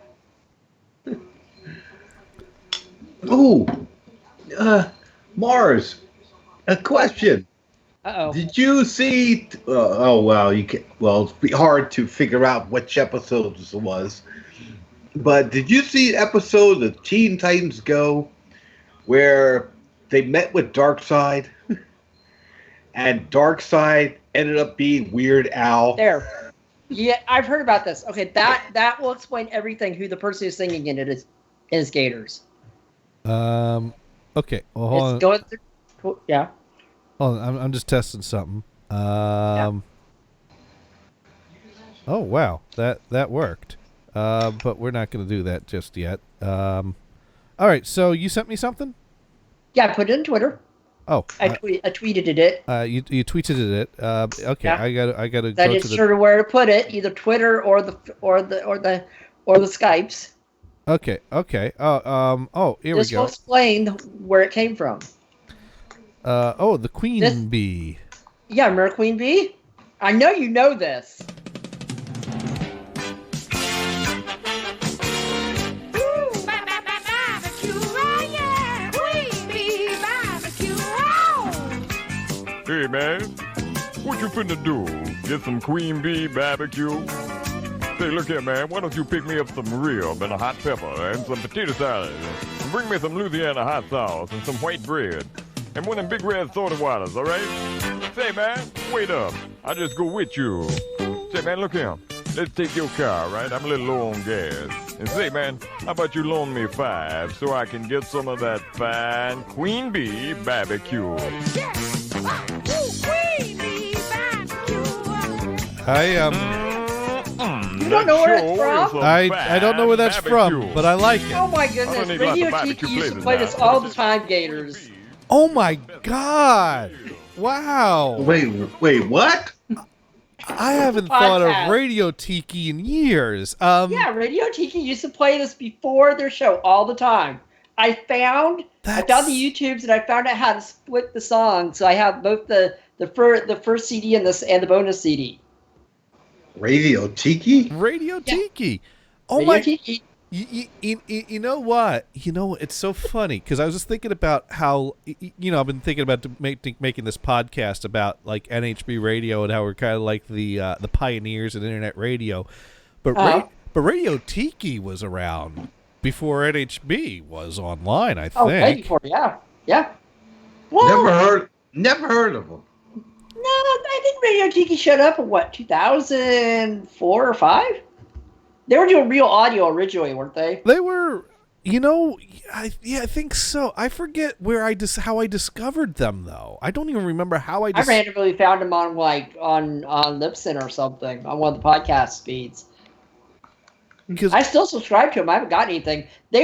Ooh, Mars. A question. Uh-oh. Did you see? Oh well, you can. Well, it's be hard to figure out which episode this was. But did you see episode of Teen Titans Go where they met with Darkseid and Darkseid ended up being Weird Al? There. Yeah, I've heard about this. Okay, that will explain everything. Who the person who's singing in it is Gators. Okay. Well, hold on. Going through, yeah. Hold on. I'm just testing something. Yeah. Oh wow, that worked. But we're not going to do that just yet. All right, so you sent me something? Yeah, I put it on Twitter. Oh, I tweeted it. You tweeted it. Okay, yeah. I got to go I just sort of where to put it, either Twitter or the Skypes. Okay. Oh, here This we go. will explain where it came from. The Queen Bee. Yeah, remember Queen Bee? I know you know this. Hey man, what you finna do? Get some Queen Bee barbecue? Say, look here man, why don't you pick me up some rib and a hot pepper and some potato salad? And bring me some Louisiana hot sauce and some white bread. And one of them big red soda waters, alright? Say man, wait up. I'll just go with you. Say man, look here. Let's take your car, right? I'm a little low on gas. And say man, how about you loan me $5 so I can get some of that fine Queen Bee barbecue? You don't know where it's from? I don't know where that's from, but I like it. Oh my goodness, Radio Tiki used to play this all the time, Gators. Oh my God! Wow. Wait, what? I haven't thought of Radio Tiki in years. Yeah, Radio Tiki used to play this before their show all the time. I found the YouTubes and I found out how to split the songs. So I have both the first CD and the bonus CD. Radio Tiki? Radio Tiki. Yeah. Oh Radio my! Tiki. You know what? You know, it's so funny because I was just thinking about how I've been thinking about making this podcast about like NHB radio and how we're kind of like the pioneers in internet radio, but Radio Tiki was around before NHB was online. I think. Oh, way before, yeah. Well, never heard of them. No, I think Radio Tiki showed up in 2004 or 5? They were doing real audio originally, weren't they? They were, I think so. I forget how I discovered them though. I don't even remember how I randomly found them on Libsyn or something on one of the podcast feeds. I still subscribe to them. I haven't got anything. They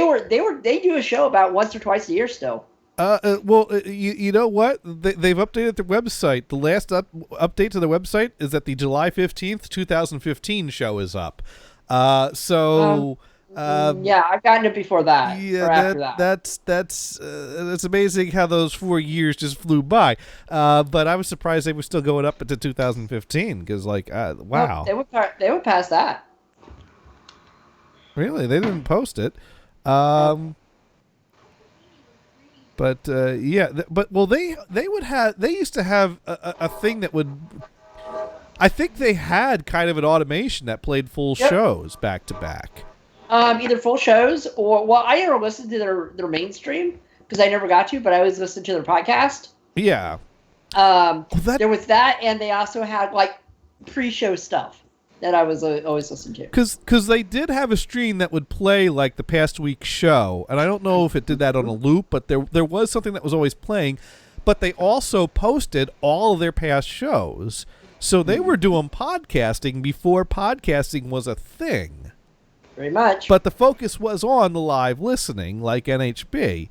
do a show about once or twice a year still. You know what? They've updated their website. The last update to the website is that the July 15th, 2015 show is up. Yeah, I've gotten it before that. Yeah, or after that. That's amazing how those 4 years just flew by. But I was surprised they were still going up into 2015 because, wow. No, they went past that. Really? They didn't post it. But they used to have a thing that would. I think they had kind of an automation that played full shows back to back. Either full shows or I never listened to their mainstream because I never got to, but I always listened to their podcast. Yeah. There was that, and they also had like pre-show stuff that I was always listening to. Because they did have a stream that would play like the past week's show, and I don't know if it did that on a loop, but there was something that was always playing. But they also posted all of their past shows, so they were doing podcasting before podcasting was a thing. Very much. But the focus was on the live listening, like NHB.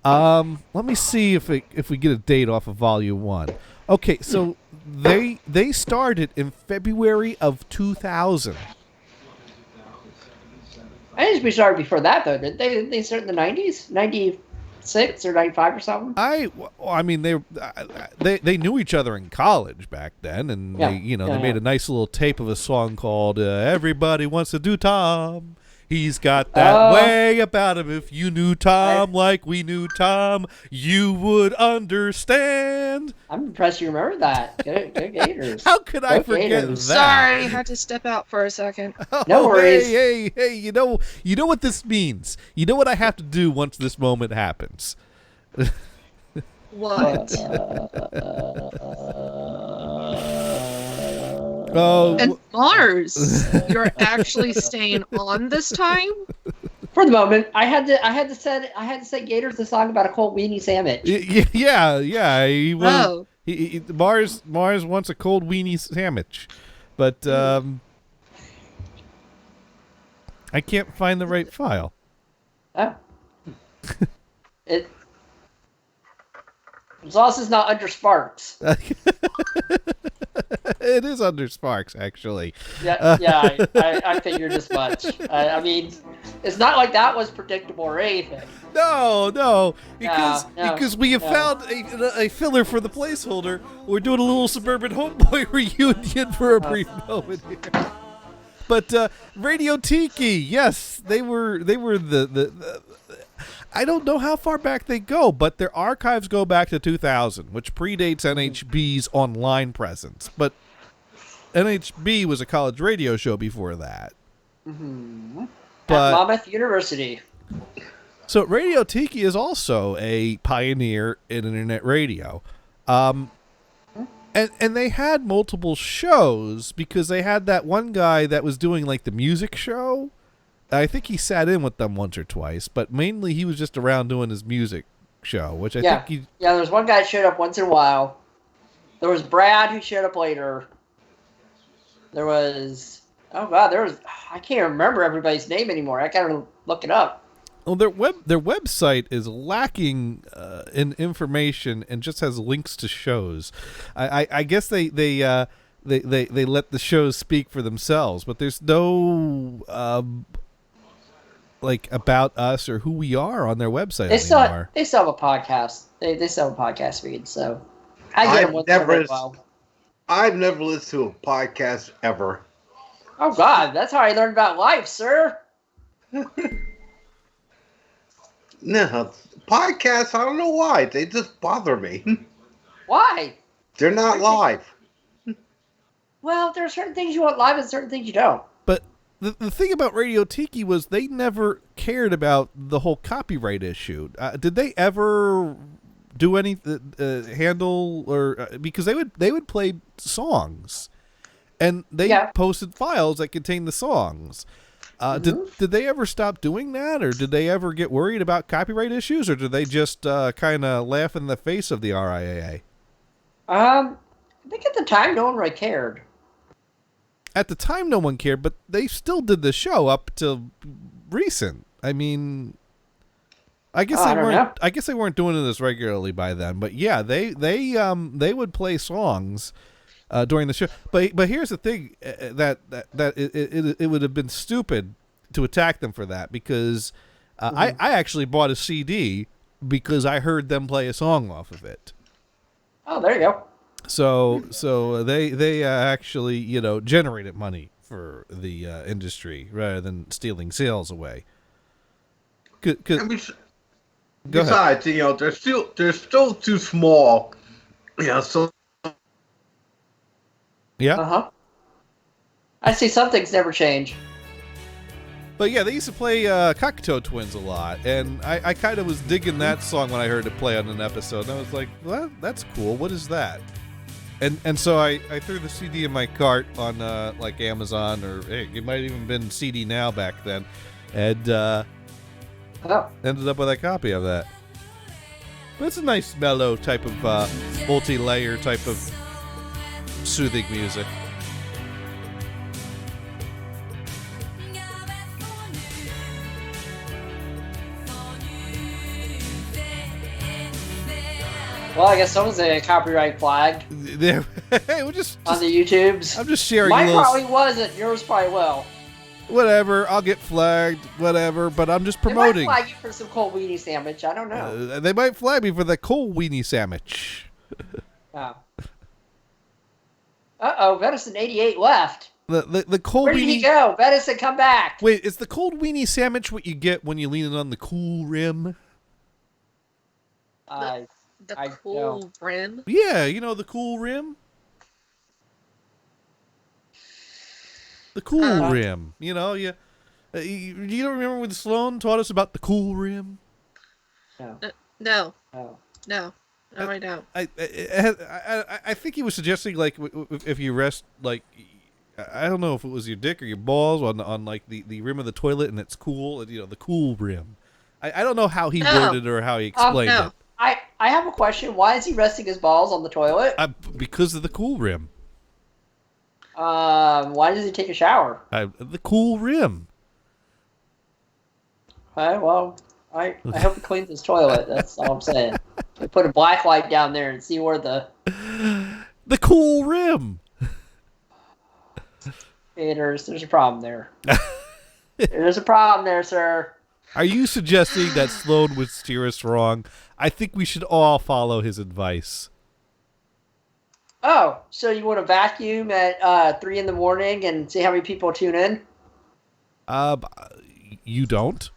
Let me see if we get a date off of Volume 1. Okay, so they started in February of 2000. I think we started before that, though. Did they start in the 90s? 96 or 95 or something? I mean, they knew each other in college back then, and they made a nice little tape of a song called "Everybody Wants to Do Tom." He's got that way about him. If you knew Tom like we knew Tom, you would understand. I'm impressed you remember that. Good Gators. How could I forget Gators. that? Sorry, had to step out for a second. No worries. Hey, you know what this means. You know what I have to do once this moment happens. What? And Mars, you're actually staying on this time? For the moment, I had to set Gators a song about a cold weenie sandwich. Yeah. Mars wants a cold weenie sandwich, but I can't find the right file. Oh. As long as it's not under Sparks. It is under Sparks, actually. Yeah, I figured as much. I mean, it's not like that was predictable or anything. No, because we have found a filler for the placeholder. We're doing a little Suburban Homeboy reunion for a brief moment here. But Radio Tiki, yes, they were the I don't know how far back they go, but their archives go back to 2000, which predates NHB's online presence. But NHB was a college radio show before that. Mm-hmm. But at Monmouth University. So Radio Tiki is also a pioneer in internet radio. And they had multiple shows because they had that one guy that was doing like the music show. I think he sat in with them once or twice, but mainly he was just around doing his music show, which I think he... Yeah, there's one guy that showed up once in a while. There was Brad who showed up later. There was... Oh, God, I can't remember everybody's name anymore. I gotta look it up. Well, their website is lacking in information and just has links to shows. I guess they let the shows speak for themselves, but there's no... like about us or who we are on their website anymore. They still have a podcast. They still have a podcast feed, so I get them once every while. I've never listened to a podcast ever. Oh God, that's how I learned about life, sir. No, podcasts, I don't know why. They just bother me. Why? They're not live. Well, there are certain things you want live and certain things you don't. But the thing about Radio Tiki was they never cared about the whole copyright issue. Did they ever do any handle or because they would play songs, and they posted files that contained the songs. Did they ever stop doing that, or did they ever get worried about copyright issues, or did they just kind of laugh in the face of the RIAA? I think at the time no one really cared. At the time, no one cared, but they still did the show up till recent. I mean, I guess they weren't. I guess they weren't doing it as regularly by then. But yeah, they would play songs during the show. But here's the thing that it would have been stupid to attack them for that because I actually bought a CD because I heard them play a song off of it. Oh, there you go. So they actually generated money for the industry rather than stealing sales away. Go besides, ahead. they're still too small. So yeah. I see some things never change. But yeah, they used to play Cocteau Twins a lot, and I kind of was digging that song when I heard it play on an episode, and I was like, well, that's cool. What is that? And so I threw the CD in my cart on like Amazon, or hey, it might have even been CD Now back then, and ended up with a copy of that. But it's a nice mellow type of multi-layer type of soothing music. Well, I guess someone's a copyright flagged. Hey, we'll just on the YouTubes. I'm just sharing. Mine probably wasn't. Yours probably will. Whatever, I'll get flagged. Whatever, but I'm just promoting. They might flag you for some cold weenie sandwich. I don't know. They might flag me for the cold weenie sandwich. Oh. Venison 88 left. The cold Where weenie. Where did he go? Venison, come back. Wait, is the cold weenie sandwich what you get when you lean it on the cool rim? The cool rim? Yeah, you know the cool rim? The cool rim. You know, you don't remember when Sloan taught us about the cool rim? No. No, I don't. I think he was suggesting, like, if you rest, like, I don't know if it was your dick or your balls on like, the rim of the toilet and it's cool, you know, the cool rim. I don't know how he worded it or how he explained it. I have a question. Why is he resting his balls on the toilet? Because of the cool rim. Why does he take a shower? The cool rim. Okay, well, I hope he cleans his toilet. That's all I'm saying. Put a black light down there and see where the cool rim. There's a problem there. There's a problem there, sir. Are you suggesting that Sloan would steer us wrong? I think we should all follow his advice. Oh, so you want to vacuum at 3 in the morning and see how many people tune in? You don't?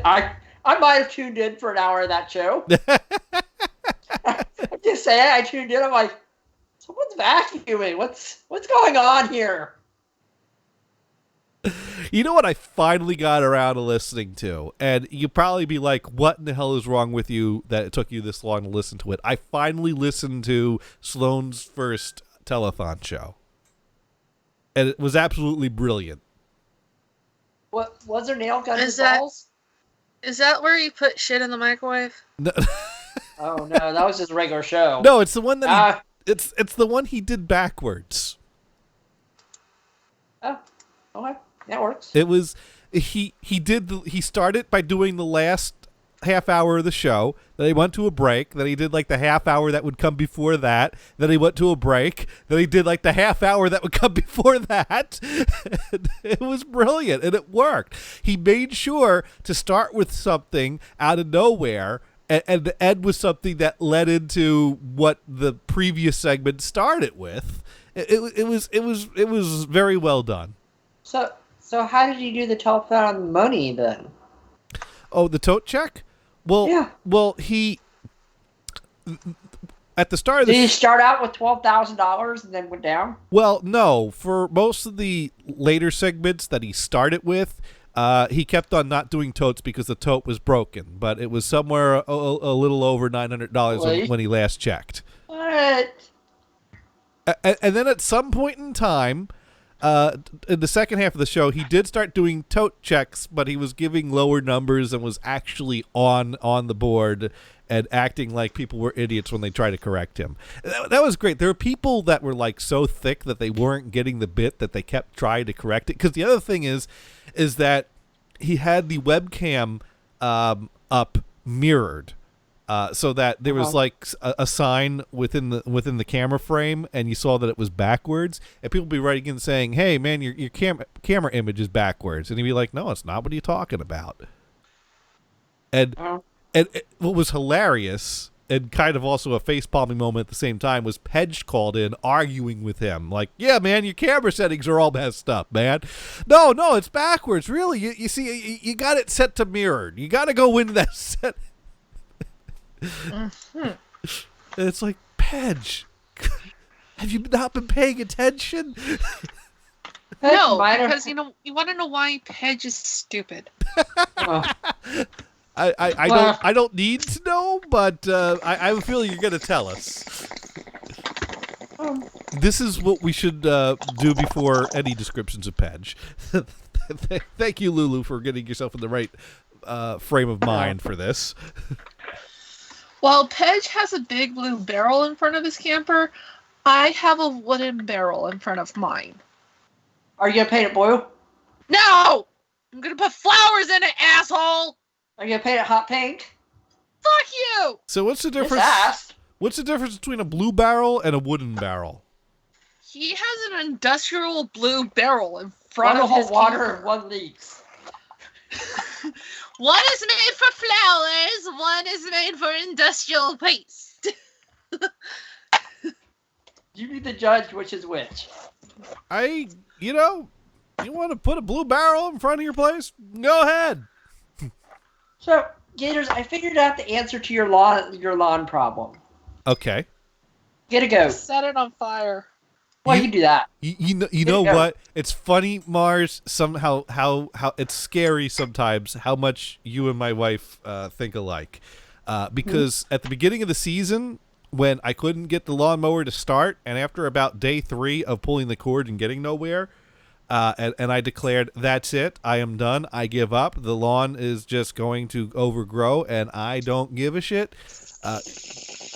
I might have tuned in for an hour of that show. I'm just saying, I tuned in. I'm like, someone's vacuuming. What's going on here? You know what I finally got around to listening to? And you'd probably be like, what in the hell is wrong with you that it took you this long to listen to it? I finally listened to Sloan's first telethon show. And it was absolutely brilliant. What was there nail guns and balls? Is that where you put shit in the microwave? No. Oh no, that was just a regular show. No, it's the one that it's the one he did backwards. Oh, okay. That works. It was he started by doing the last half hour of the show, then he went to a break, then he did like the half hour that would come before that, then he went to a break, then he did like the half hour that would come before that. It was brilliant and it worked. He made sure to start with something out of nowhere and end with something that led into what the previous segment started with. It was very well done. So how did you do the telephone money then? Oh, the tote check? Well, yeah. Well, he at the start of the did he start out with $12,000 and then went down? Well, no. For most of the later segments that he started with, he kept on not doing totes because the tote was broken. But it was somewhere a little over $900 when he last checked. What? And then at some point in time, in the second half of the show, he did start doing tote checks, but he was giving lower numbers and was actually on the board and acting like people were idiots when they tried to correct him. That was great. There were people that were like so thick that they weren't getting the bit that they kept trying to correct it. Because the other thing is that he had the webcam up mirrored. So that there was like a sign within the camera frame, and you saw that it was backwards, and people would be writing in saying, "Hey, man, your camera image is backwards," and he'd be like, "No, it's not. What are you talking about?" And what was hilarious and kind of also a face-palming moment at the same time was Pedge called in arguing with him. Like, yeah, man, your camera settings are all messed up, man. No, it's backwards. Really, you see, you got it set to mirrored. You got to go into that set. And it's like, Pedge, have you not been paying attention? No, because you want to know why Pedge is stupid. I don't need to know, but I feel you're gonna tell us. This is what we should do before any descriptions of Pedge. Thank you, Lulu, for getting yourself in the right frame of mind for this. While Pedge has a big blue barrel in front of his camper, I have a wooden barrel in front of mine. Are you gonna paint it blue? No! I'm gonna put flowers in it, asshole! Are you gonna paint it hot pink? Fuck you! So what's the difference? What's the difference between a blue barrel and a wooden barrel? He has an industrial blue barrel in front of his water camper. and one leaks. One is made for flowers, one is made for industrial waste. You be the judge which is which. You want to put a blue barrel in front of your place? Go ahead. So, Gators, I figured out the answer to your lawn problem. Okay. Get a goat. Set it on fire. Well, you can do that. You know what? It's funny, Mars. Somehow, how it's scary sometimes how much you and my wife think alike. Because at the beginning of the season, when I couldn't get the lawnmower to start, and after about day 3 of pulling the cord and getting nowhere, and I declared, that's it, I am done, I give up, the lawn is just going to overgrow, and I don't give a shit.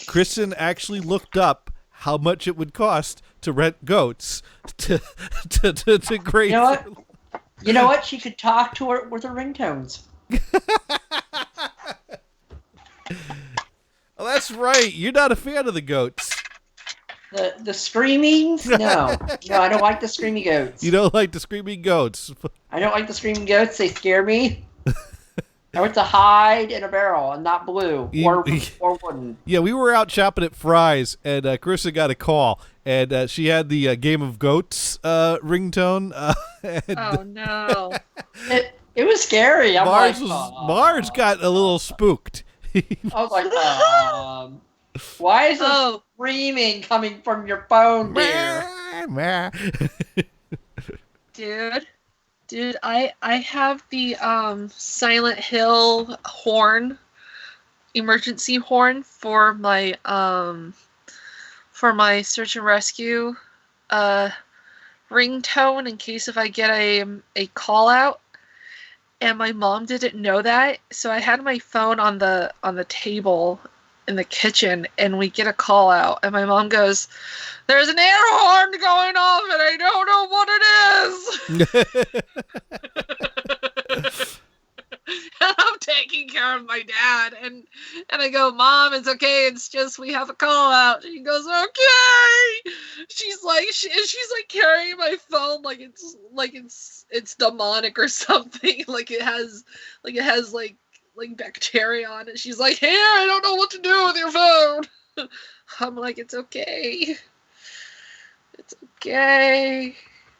Kristen actually looked up how much it would cost to rent goats to graze. You know what? She could talk to her with her ringtones. Oh, that's right. You're not a fan of the goats. The screaming? No, I don't like the screaming goats. You don't like the screaming goats? I don't like the screaming goats. They scare me. I want to hide in a barrel and not blue or wooden. Yeah, we were out shopping at Fry's, and Krista got a call, and she had the Game of Goats ringtone. Oh, no. It was scary. Mars got a little spooked. I was like, why is this screaming coming from your phone, dear? Dude, I have the Silent Hill horn, emergency horn for my search and rescue ringtone in case if I get a call out. And my mom didn't know that, so I had my phone on the table in the kitchen, and we get a call out, and my mom goes, "There's an air horn going off, and I don't know what it is." And I'm taking care of my dad, and I go, "Mom, it's okay. It's just we have a call out." She goes, "Okay." She's like carrying my phone like it's demonic or something. Like it has bacteria on it. She's like, "Here, I don't know what to do with your phone." I'm like, "It's okay. It's okay.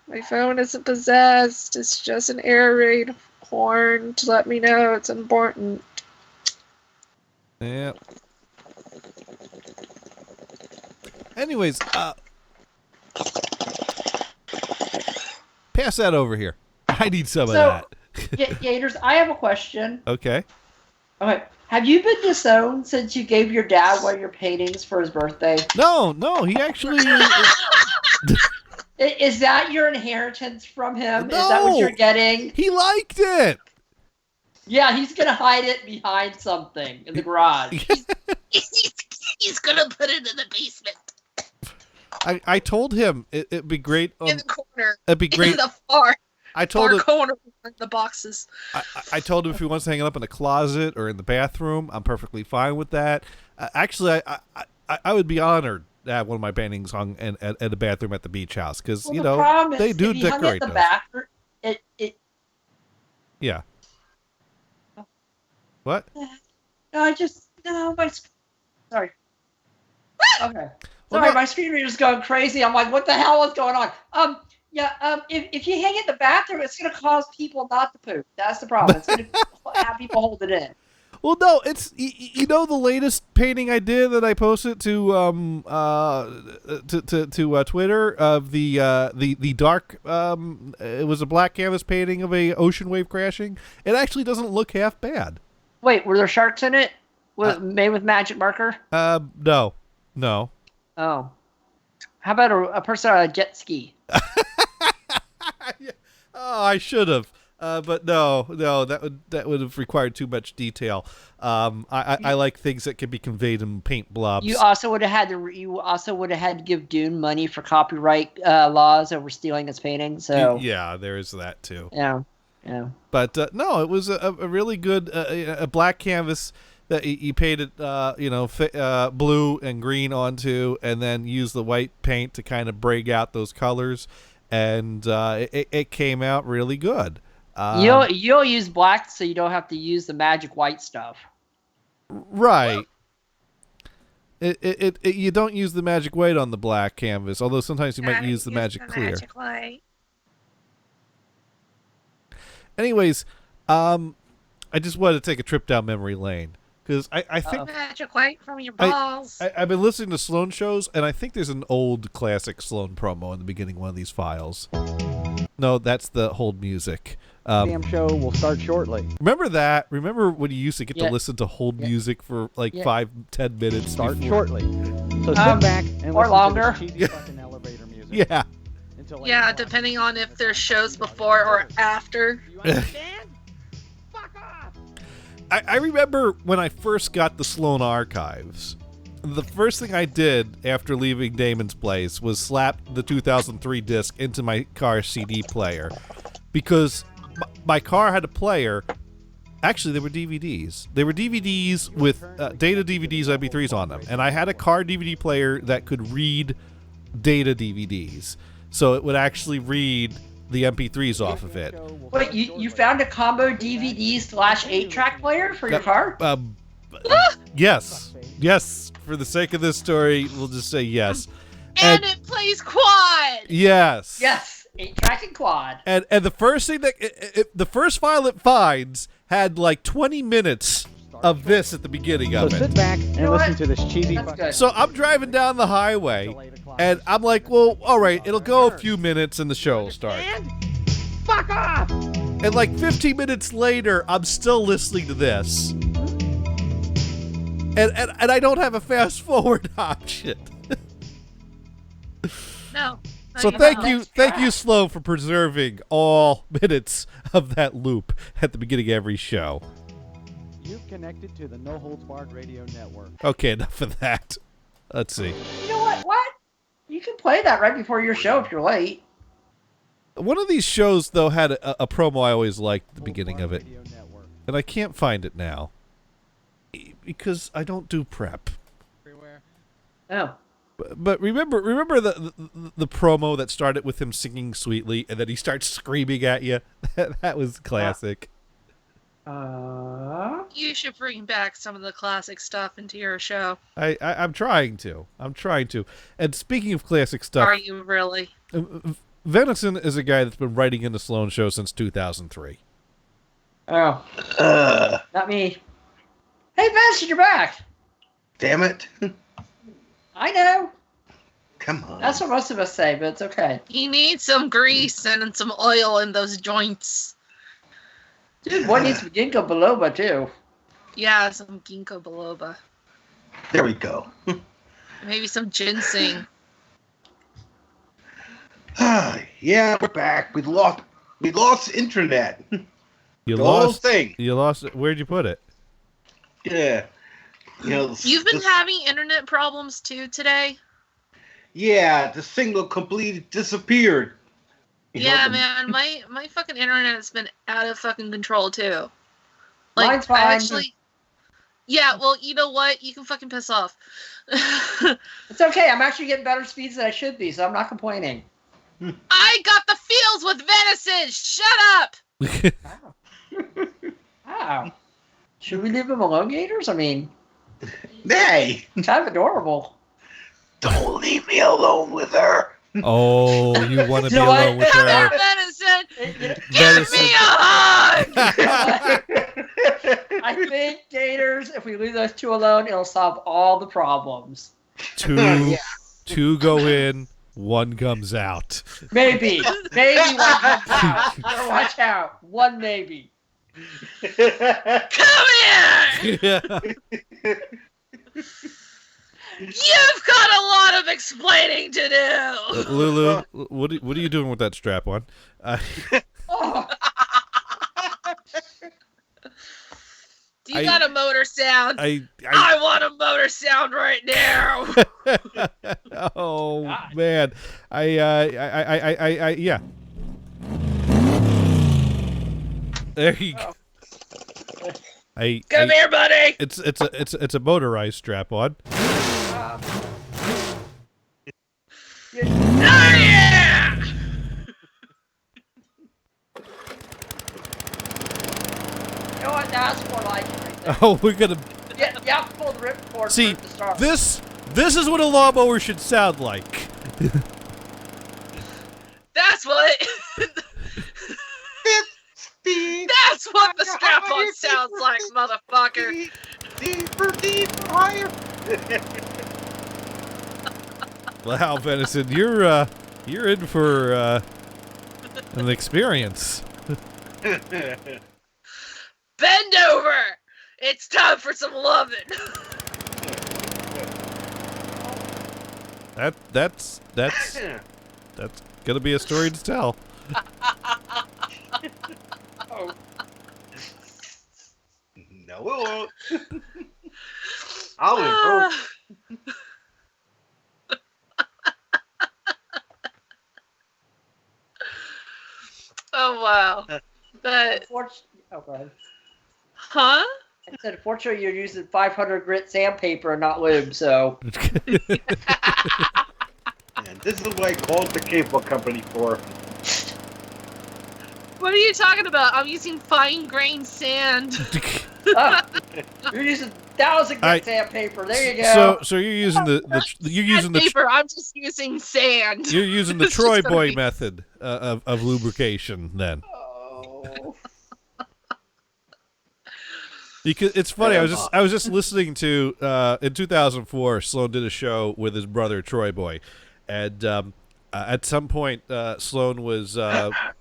My phone isn't possessed. It's just an air raid horn to let me know it's important." Yeah. Anyways, pass that over here. I need some of that. Gators, I have a question. Okay. Have you been disowned since you gave your dad one of your paintings for his birthday? No, he actually... Is that your inheritance from him? No, is that what you're getting? He liked it. Yeah, he's going to hide it behind something in the garage. He's going to put it in the basement. I told him it'd be great. In the corner. It'd be great. In the far corner of the boxes. I told him if he wants to hang it up in the closet or in the bathroom, I'm perfectly fine with that. Actually, I would be honored to have one of my paintings hung in the bathroom at the beach house because they do decorate those. Bathroom, Yeah. What? No, Sorry. Okay. Sorry, my screen reader's going crazy. I'm like, what the hell is going on? If you hang it in the bathroom, it's going to cause people not to poop. That's the problem. It's going to have people hold it in. Well, no, it's you know the latest painting I did that I posted to Twitter of the dark it was a black canvas painting of a ocean wave crashing. It actually doesn't look half bad. Wait, were there sharks in it? Was it made with magic marker? No. Oh, how about a person on a jet ski? Oh, I should have. But no, that would have required too much detail. I like things that can be conveyed in paint blobs. You also would have had to give Dune money for copyright laws over stealing his painting. So yeah, there is that too. Yeah. But no, it was a really good a black canvas that you painted blue and green onto, and then used the white paint to kind of break out those colors, and it came out really good. You'll use black so you don't have to use the magic white stuff. Right. It you don't use the magic white on the black canvas, although sometimes you might use the magic clear. Magic white. Anyways, I just wanted to take a trip down memory lane because I think Magic white from your balls. I've been listening to Sloan shows, and I think there's an old classic Sloan promo in the beginning of one of these files. No, that's the hold music. Damn show will start shortly. Remember that? Remember when you used to get to listen to hold music for like 5-10 minutes? Start before? shortly. So sit back and or listen longer. to this cheesy fucking elevator music. Yeah. Yeah, depending on if there's shows before or after. Do you understand? Fuck off! I remember when I first got the Sloan archives. The first thing I did after leaving Damon's place was slap the 2003 disc into my car CD player, because my car had a player. Actually, they were DVDs. They were DVDs with data DVDs, MP3s on them, and I had a car DVD player that could read data DVDs, so it would actually read the MP3s off of it. Wait, you found a combo DVD/8-track player for your car? Yes. For the sake of this story, we'll just say yes. And it plays quad. Yes. Yes, 8-track and quad. And the first thing the first file it finds had like 20 minutes of this at the beginning of So it. sit back and listen to this cheesy That's fucking... good. So I'm driving down the highway, and I'm like, well, all right, it'll go a few minutes and the show will start. Fuck off! And like 15 minutes later, I'm still listening to this. And I don't have a fast forward option. No. So thank you, Sloan, for preserving all minutes of that loop at the beginning of every show. You've connected to the No Holds Barred Radio Network. Okay, enough of that. Let's see. You know what? What? You can play that right before your show if you're late. One of these shows, though, had a promo I always liked at the beginning of it. And I can't find it now. Because I don't do prep. Oh. But remember the promo that started with him singing sweetly, and then he starts screaming at you? That was classic. You should bring back some of the classic stuff into your show. I'm trying to. And speaking of classic stuff... Are you really? Venison is a guy that's been writing in the Sloan show since 2003. Oh. Not me. Hey, Vincent, you're back. Damn it. I know. Come on. That's what most of us say, but it's okay. He needs some grease and some oil in those joints. Dude, one needs some ginkgo biloba, too. Yeah, some ginkgo biloba. There we go. Maybe some ginseng. Yeah, we're back. We lost internet. You the lost whole thing. You lost it. Where'd you put it? Yeah. You've been having internet problems too today? Yeah, the signal completely disappeared. Man, my fucking internet has been out of fucking control too. Like, Mine's fine. actually. Yeah, well, you know what? You can fucking piss off. It's okay. I'm actually getting better speeds than I should be, so I'm not complaining. I got the feels with venison. Shut up. Wow. Should we leave him alone, Gators? I mean, Hey, Kind of adorable. don't leave me alone with her. Oh, you want to be You know what? alone with Come here, her? Venison. Give Venison. me a hug. I think, Gators, if we leave those two alone, it'll solve all the problems. Two go in, one comes out. Maybe one comes out. Better watch out. One maybe. Come here. You've got a lot of explaining to do. Lulu, what are you doing with that strap on? Oh, Do you got a motor sound? I want a motor sound right now. oh God. man, I yeah. There you go. Come here, buddy. It's a motorized strap on. Oh, yeah. you know what? That's more like it right there. Oh, we're gonna Yeah, you have to pull the ripcord see for it to start. this is what a lawnmower should sound like. That's what. That's what the strap-on sounds like, motherfucker. Deeper, higher. Wow, Venison, you're in for an experience. Bend over. It's time for some loving. That's gonna be a story to tell. Oh, No, it won't. I'll improve. Oh wow. But oh, go ahead. huh? I said, unfortunately, you're using 500 grit sandpaper and not lube, so. And this is what I called the cable company for. What are you talking about? I'm using fine grained sand. You're using 1,000 grit sandpaper. There you go. So you're using you're using the paper. I'm just using sand. you're using the It's Troy just gonna Boy be- method of lubrication then. Oh. Because it's funny, I was just listening to in 2004, Sloan did a show with his brother Troy Boy, and at some point Sloan was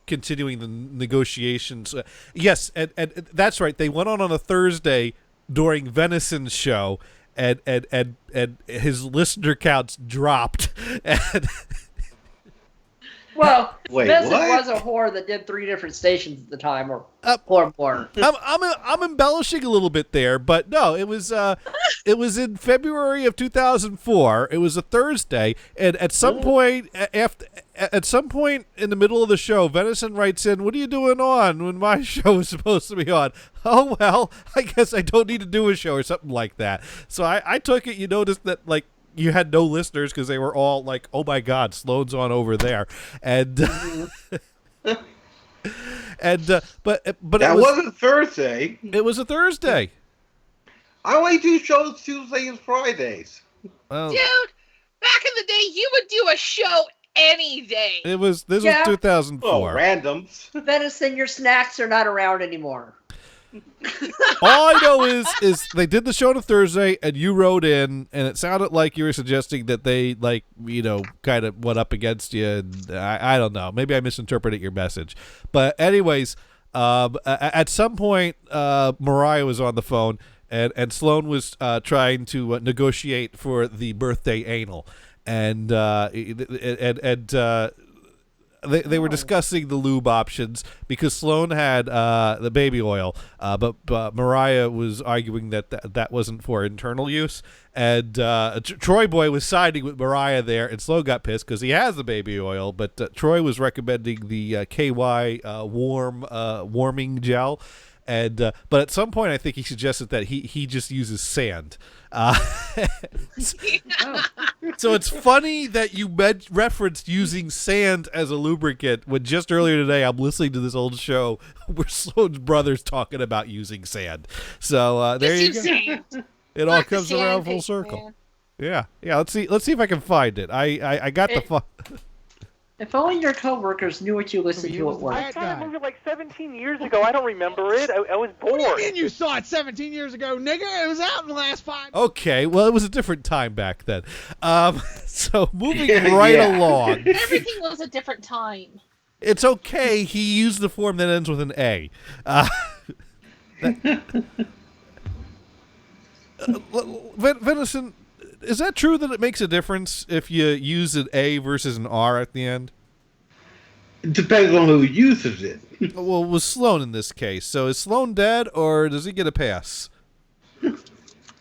continuing the negotiations. Yes, and that's right. They went on a Thursday during Venison's show, and his listener counts dropped. And Well, Wait, Benson what? was a whore that did 3 different stations at the time, or more. I'm embellishing a little bit there, but no, it was in February of 2004. It was a Thursday, and at some point in the middle of the show, Venison writes in, "What are you doing on when my show is supposed to be on?" Oh well, I guess I don't need to do a show or something like that. So I took it. You noticed that like. You had no listeners because they were all like, "Oh my God, Sloan's on over there," and but That wasn't Thursday. it was a Thursday. I only do shows Tuesdays and Fridays. Well, Dude, back in the day, you would do a show any day. this was Yeah. 2004. Randoms. Venison, your snacks are not around anymore. All I know is they did the show on a Thursday, and you wrote in, and it sounded like you were suggesting that they kind of went up against you. And I don't know, maybe I misinterpreted your message, but anyways, at some point, Mariah was on the phone, and Sloan was trying to negotiate for the birthday anal, and they were discussing the lube options because Sloan had the baby oil, but Mariah was arguing that wasn't for internal use, and Troy Boy was siding with Mariah there, and Sloan got pissed because he has the baby oil, but Troy was recommending the KY warming gel. And but at some point, I think he suggested that he just uses sand. So it's funny that you referenced using sand as a lubricant when just earlier today I'm listening to this old show where Sloan's brother's talking about using sand. So there you go. Sand. It all comes around full circle. Yeah. Let's see if I can find it. I got the. If only your coworkers knew what you listened to at work. I saw that movie like 17 years ago. I don't remember it. I was bored. What do you mean you saw it 17 years ago, nigga? It was out in the last 5. Okay, well, it was a different time back then. So moving right along. Everything was a different time. It's okay. He used the form that ends with an A. Venison, is that true that it makes a difference if you use an A versus an R at the end? It depends on who uses it. Well, it was Sloan in this case. So is Sloan dead, or does he get a pass?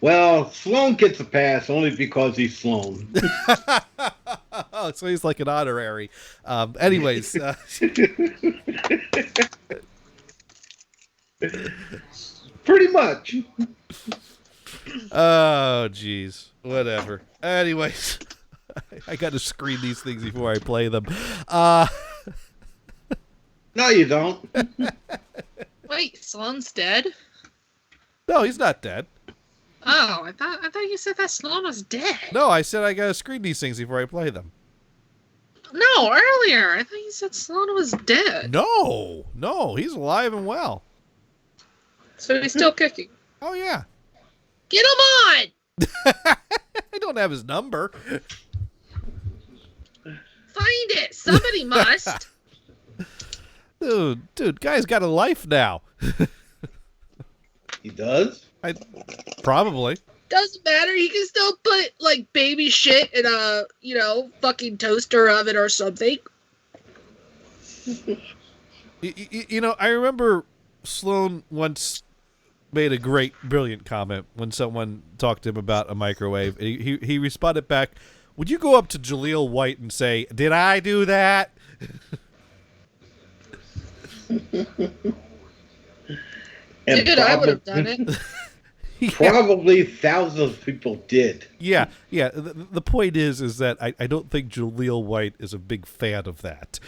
Well, Sloan gets a pass only because he's Sloan. Oh, so he's like an honorary. Anyways. Pretty much. Oh, jeez. Whatever. Anyways. I got to screen these things before I play them. No, you don't. Wait, Sloan's dead? No, he's not dead. Oh, I thought you said that Sloan was dead. No, I said I got to screen these things before I play them. No, earlier. I thought you said Sloan was dead. No, he's alive and well. So he's still kicking. Oh, yeah. Get him on! I don't have his number. Find it. Somebody must. Dude, guy's got a life now. He does? Probably. Doesn't matter. He can still put, like, baby shit in a, fucking toaster oven or something. I remember Sloan once made a great, brilliant comment when someone talked to him about a microwave. He responded back, would you go up to Jaleel White and say, did I do that? Dude, I would have done it. Probably thousands of people did. Yeah. The point is that I don't think Jaleel White is a big fan of that.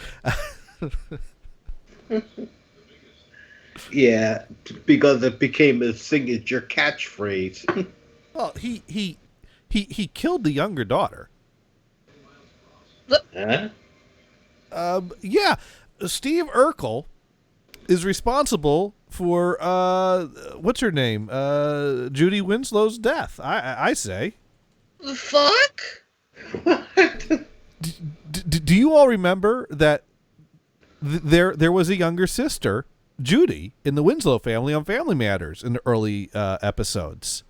Yeah, because it became his signature catchphrase. Well, he killed the younger daughter. Huh? Yeah, Steve Urkel is responsible for what's her name? Judy Winslow's death. I say. The fuck? Do you all remember that there was a younger sister, Judy, in the Winslow family on Family Matters in the early episodes,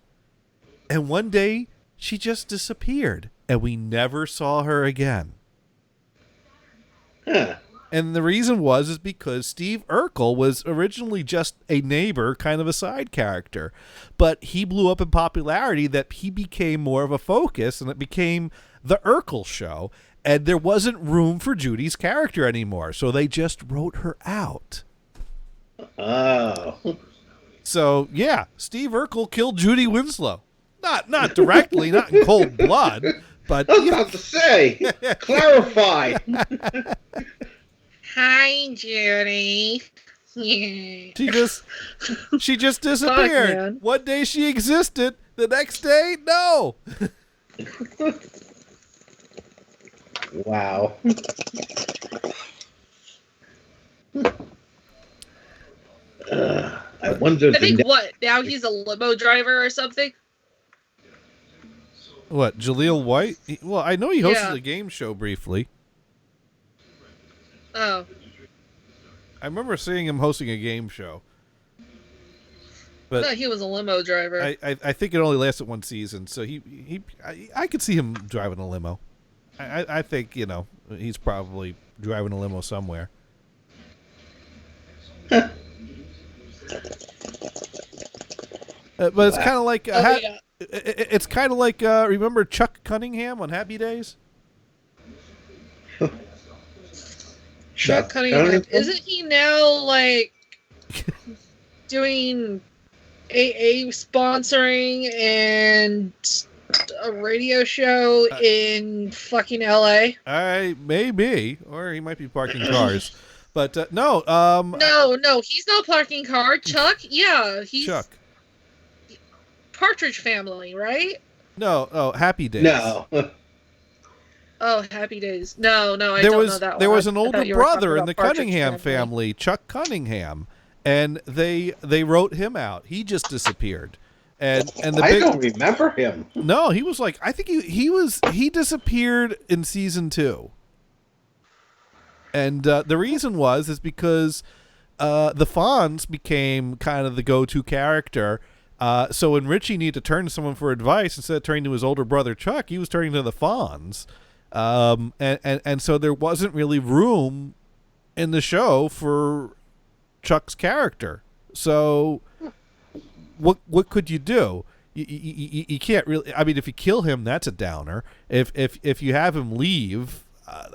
and one day she just disappeared, and we never saw her again. Huh. And the reason is because Steve Urkel was originally just a neighbor, kind of a side character. But he blew up in popularity that he became more of a focus, and it became The Urkel Show. And there wasn't room for Judy's character anymore, so they just wrote her out. Oh. So, yeah, Steve Urkel killed Judy Winslow. Not directly, not in cold blood, but... I was about to say, clarify. Hi, Judy. She just disappeared. Fuck, one day she existed, the next day, no. Wow. I wonder. I think what? Now he's a limo driver or something? What, Jaleel White? Well, I know he hosted Yeah. a game show briefly. Oh. I remember seeing him hosting a game show. But No, he was a limo driver. I think it only lasted one season, so I could see him driving a limo. I think, he's probably driving a limo somewhere. But it's kind of like it's kind of like remember Chuck Cunningham on Happy Days? Chuck Cunningham. Isn't he now like doing AA sponsoring and a radio show in fucking LA? Maybe, or he might be parking cars. But no, No, he's not parking car. Chuck, yeah, he's Chuck. Partridge Family, right? No, Happy Days. No. Oh, Happy Days. No, I there don't was know that one. there was I an older thought you were talking brother in about the Partridge Cunningham family, Chuck Cunningham, and they wrote him out. He just disappeared, and the I don't remember him. No, he was like, I think he disappeared in season 2, and the reason is because the Fonz became kind of the go-to character. So when Richie needed to turn to someone for advice, instead of turning to his older brother Chuck, he was turning to the Fonz. And so there wasn't really room in the show for Chuck's character. So what could you do? You can't really. I mean, if you kill him, that's a downer. If you have him leave,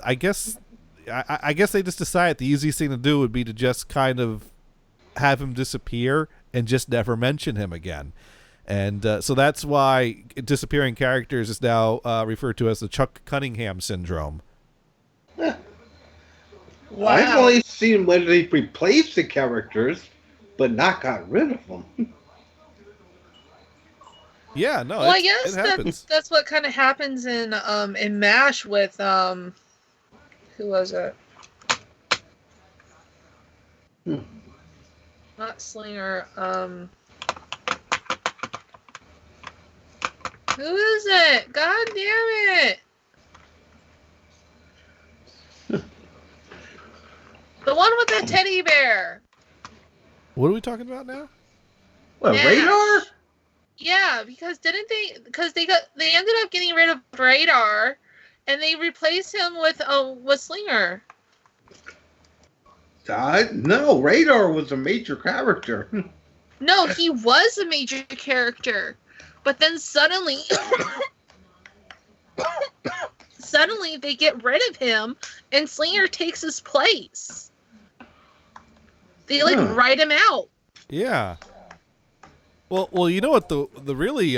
I guess they just decided the easiest thing to do would be to just kind of have him disappear and just never mention him again. And so that's why disappearing characters is now referred to as the Chuck Cunningham syndrome. Wow. I've only seen when they replaced the characters, but not got rid of them. Yeah, no. Well, I guess that's what kind of happens in MASH with who was it? Not Slinger. Who is it? God damn it! The one with the teddy bear. What are we talking about now? What, Radar? Yeah, because they ended up getting rid of Radar, and they replaced him with Slinger. No, Radar was a major character. No, he was a major character, but then suddenly they get rid of him, and Slinger takes his place. They write him out. Yeah. Well, you know what the really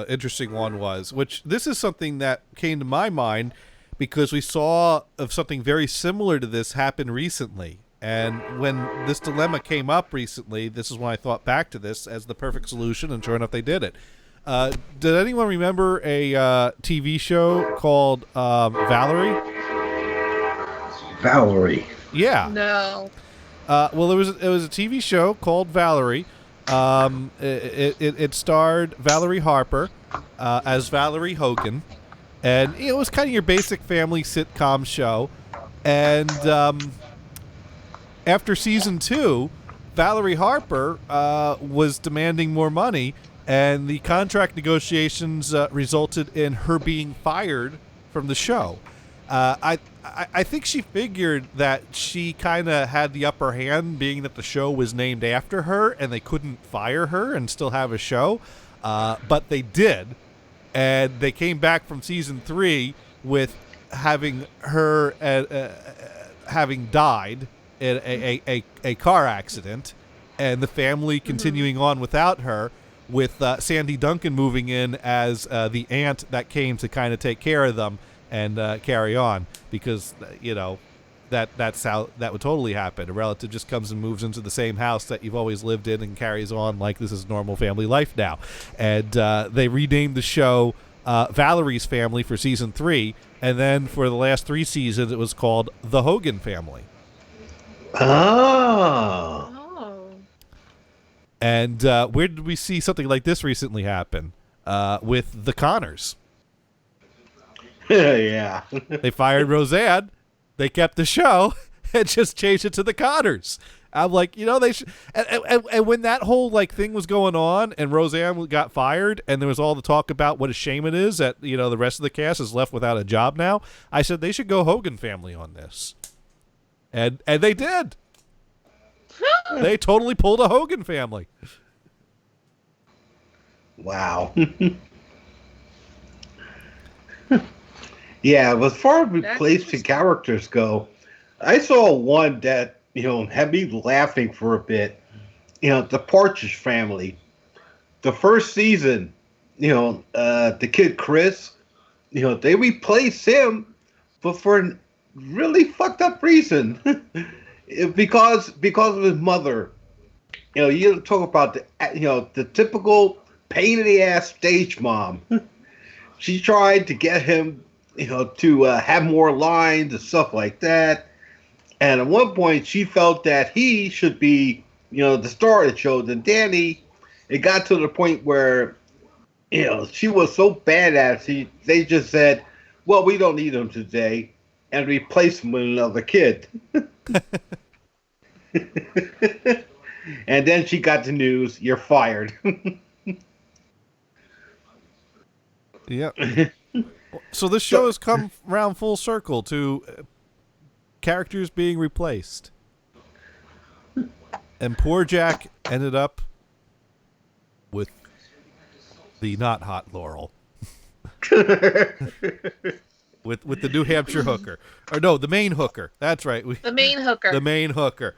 interesting one was, which this is something that came to my mind because we saw of something very similar to this happen recently. And when this dilemma came up recently, this is when I thought back to this as the perfect solution, and sure enough, they did it. Did anyone remember a TV show called Valerie? Valerie. Yeah. No. Well, it was a TV show called Valerie. It starred Valerie Harper as Valerie Hogan, and it was kind of your basic family sitcom show. And after season 2, Valerie Harper was demanding more money, and the contract negotiations resulted in her being fired from the show. I think she figured that she kind of had the upper hand, being that the show was named after her, and they couldn't fire her and still have a show. But they did, and they came back from season 3 with having her having died in a car accident, and the family continuing on without her, with Sandy Duncan moving in as the aunt that came to kind of take care of them and carry on, because that's how that would totally happen. A relative just comes and moves into the same house that you've always lived in and carries on like this is normal family life now. And they renamed the show Valerie's Family for season 3, and then for the last 3 seasons it was called The Hogan Family. Oh. And where did we see something like this recently happen? With the Connors. Yeah. They fired Roseanne, they kept the show, and just changed it to the Connors. I'm like, they should. And when that whole thing was going on, and Roseanne got fired, and there was all the talk about what a shame it is that the rest of the cast is left without a job now, I said they should go Hogan Family on this, and they did. They totally pulled a Hogan Family. Wow. Yeah, as far as replacing characters go, I saw one that, had me laughing for a bit. The Partridge Family. The first season, the kid Chris, they replaced him, but for a really fucked up reason. because of his mother. You talk about the typical pain in the ass stage mom. She tried to get him, to have more lines and stuff like that. And at one point, she felt that he should be, the star of the show. Then Danny, it got to the point where, she was so bad at it, they just said, well, we don't need him today, and replaced him with another kid. And then she got the news, you're fired. Yep. So this show has come around full circle to characters being replaced. And poor Jack ended up with the not hot Laurel. with the New Hampshire hooker. Or no, the Maine hooker. That's right. The Maine hooker. The Maine hooker.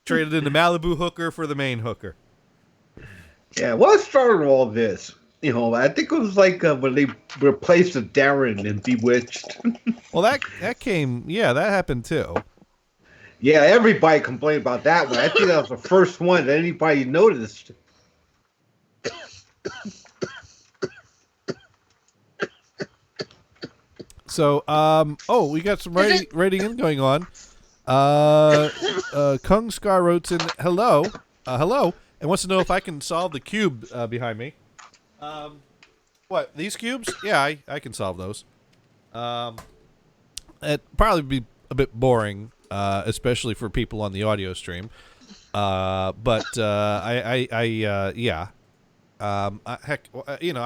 Traded in the Malibu hooker for the Maine hooker. Yeah, what started all this? I think it was like when they replaced Darren in Bewitched. Well, that came, that happened too. Yeah, everybody complained about that one. I think that was the first one that anybody noticed. So, we got some writing in going on. Kung Scar wrote in, hello, and wants to know if I can solve the cube behind me. What, these cubes? Yeah, I can solve those. It'd probably be a bit boring, especially for people on the audio stream. I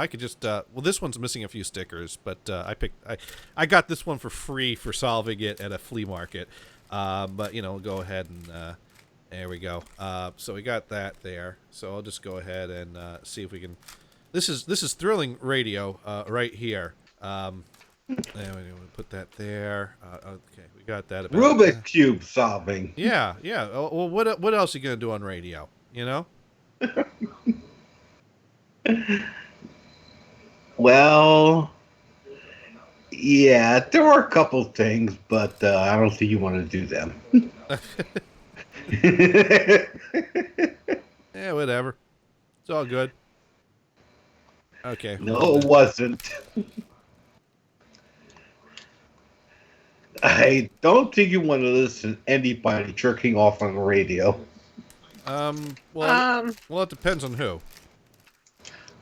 could just, this one's missing a few stickers, but I got this one for free for solving it at a flea market. But go ahead and, there we go. So we got that there. So I'll just go ahead and, see if we can. This is Thrilling Radio right here. And we put that there. Okay, we got that. Rubik Cube solving. Yeah. Well, what else are you gonna do on radio? Well, yeah, there are a couple things, but I don't think you want to do them. Yeah, whatever. It's all good. Okay. No, it wasn't. I don't think you want to listen to anybody jerking off on the radio. Well, it depends on who.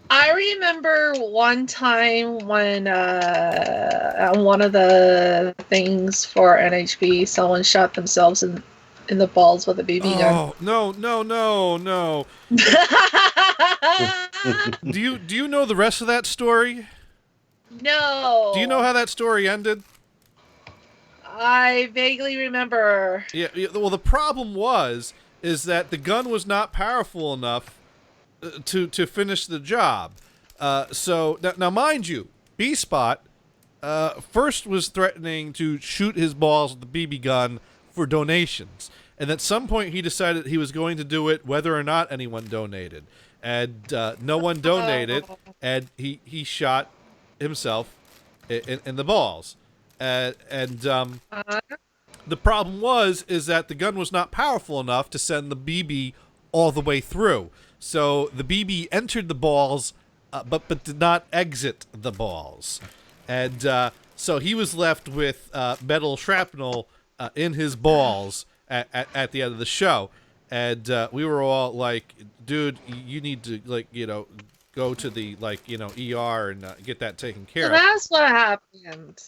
I remember one time when on one of the things for NHB, someone shot themselves in the balls with a BB gun. Oh, no. Do you know the rest of that story? No. Do you know how that story ended? I vaguely remember. Yeah, well, the problem is that the gun was not powerful enough to finish the job. So now, mind you, B-Spot first was threatening to shoot his balls with the BB gun for donations, and at some point he decided he was going to do it whether or not anyone donated, and no one donated, and he shot himself in the balls, the problem is that the gun was not powerful enough to send the BB all the way through. So the BB entered the balls, but did not exit the balls. And so he was left with metal shrapnel in his balls at the end of the show. And we were all like, dude, you need to, go to the, ER and get that taken care of. That's what happened.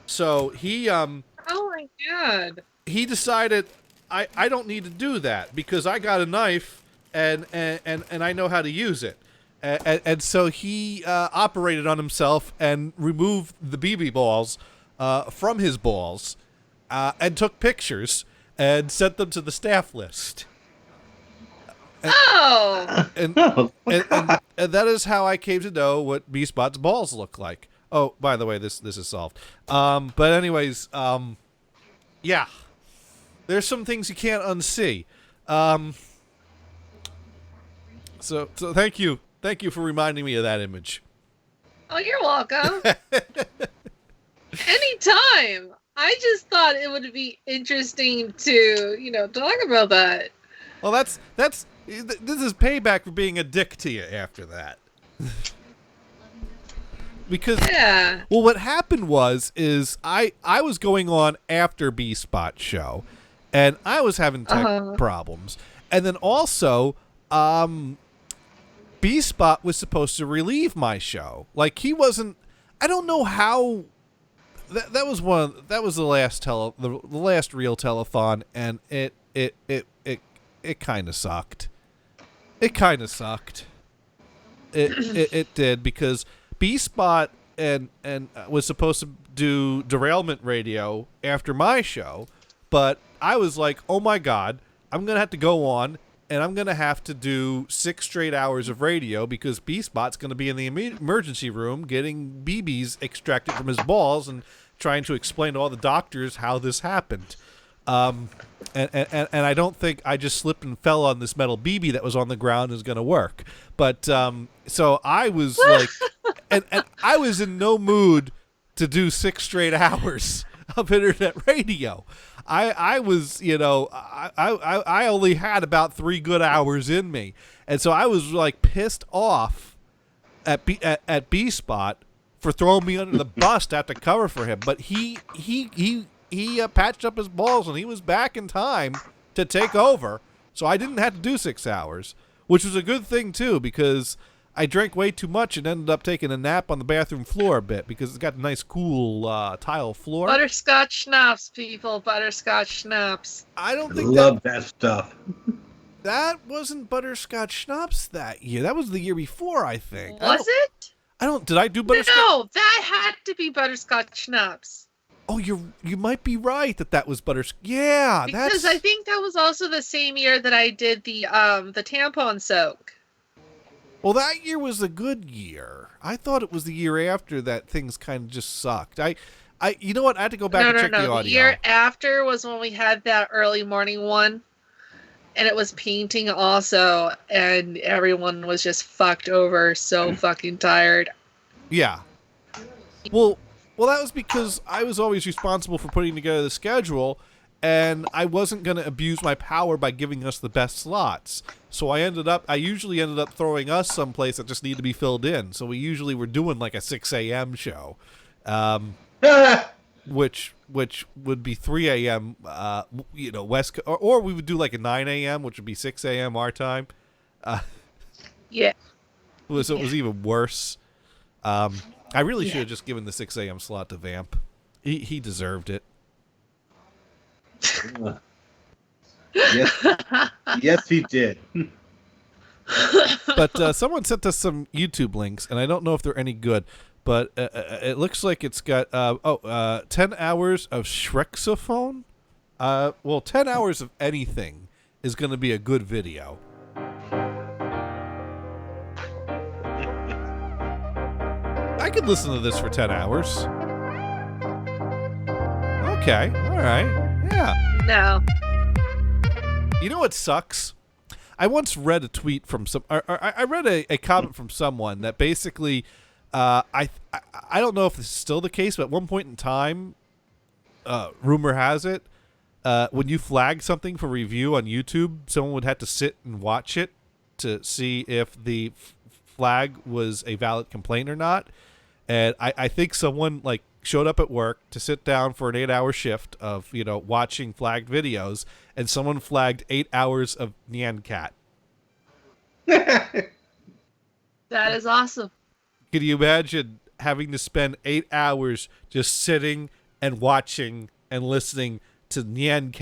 So he, oh my God. He decided, I don't need to do that because I got a knife and I know how to use it. And so he operated on himself and removed the BB balls from his balls and took pictures and sent them to the staff list. And that is how I came to know what B-Spot's balls look like. Oh, by the way, this is solved. But anyways, yeah. There's some things you can't unsee. So thank you. Thank you for reminding me of that image. Oh, you're welcome. Anytime. I just thought it would be interesting to, talk about that. Well, that's This is payback for being a dick to you after that. Because well, what happened was I was going on after B-Spot's show, and I was having tech problems, and then also B-Spot was supposed to relieve my show. Like he wasn't. I don't know how. That was the last the last real telethon, and it kind of sucked. It kind of sucked. It did, because B-Spot and was supposed to do Derailment Radio after my show, but I was like, oh my God, I'm gonna have to go on and I'm gonna have to do 6 straight hours of radio because B-Spot's gonna be in the emergency room getting BBs extracted from his balls and trying to explain to all the doctors how this happened. And I don't think I just slipped and fell on this metal BB that was on the ground is going to work. But so I was like, and I was in no mood to do 6 straight hours of internet radio. I was, I only had about 3 good hours in me, and so I was like pissed off at B-Spot for throwing me under the bus to have to cover for him. But he patched up his balls, and he was back in time to take over. So I didn't have to do 6 hours, which was a good thing, too, because I drank way too much and ended up taking a nap on the bathroom floor a bit because it's got a nice, cool tile floor. Butterscotch schnapps, people. Butterscotch schnapps. I don't think love that stuff. That wasn't butterscotch schnapps that year. That was the year before, I think. Was it? Did I do butterscotch? No, that had to be butterscotch schnapps. Oh, you might be right that was butterscotch. Yeah, because I think that was also the same year that I did the tampon soak. Well, that year was a good year. I thought it was the year after that things kind of just sucked. You know what? I had to go back and check the audio. The year after was when we had that early morning one, and it was painting also, and everyone was just fucked over, so fucking tired. Yeah. Well, that was because I was always responsible for putting together the schedule, and I wasn't going to abuse my power by giving us the best slots. So I usually ended up throwing us someplace that just needed to be filled in. So we usually were doing like a 6 a.m. show, which would be 3 a.m. West, or we would do like a 9 a.m., which would be 6 a.m. our time. Yeah. So it was even worse. I really should have just given the 6 a.m. slot to Vamp. He deserved it. Yes, he did. But someone sent us some YouTube links, and I don't know if they're any good, but it looks like it's got 10 hours of Shrexophone. 10 hours of anything is going to be a good video. I could listen to this for 10 hours. Okay, all right, yeah. No. You know what sucks? I once read a tweet from I read a comment from someone that basically, I don't know if this is still the case, but at one point in time, rumor has it, when you flag something for review on YouTube, someone would have to sit and watch it to see if the flag was a valid complaint or not. And I think someone like showed up at work to sit down for an 8-hour shift of, watching flagged videos, and someone flagged 8 hours of Nyan Cat. That is awesome. Can you imagine having to spend 8 hours just sitting and watching and listening to Nyan Cat?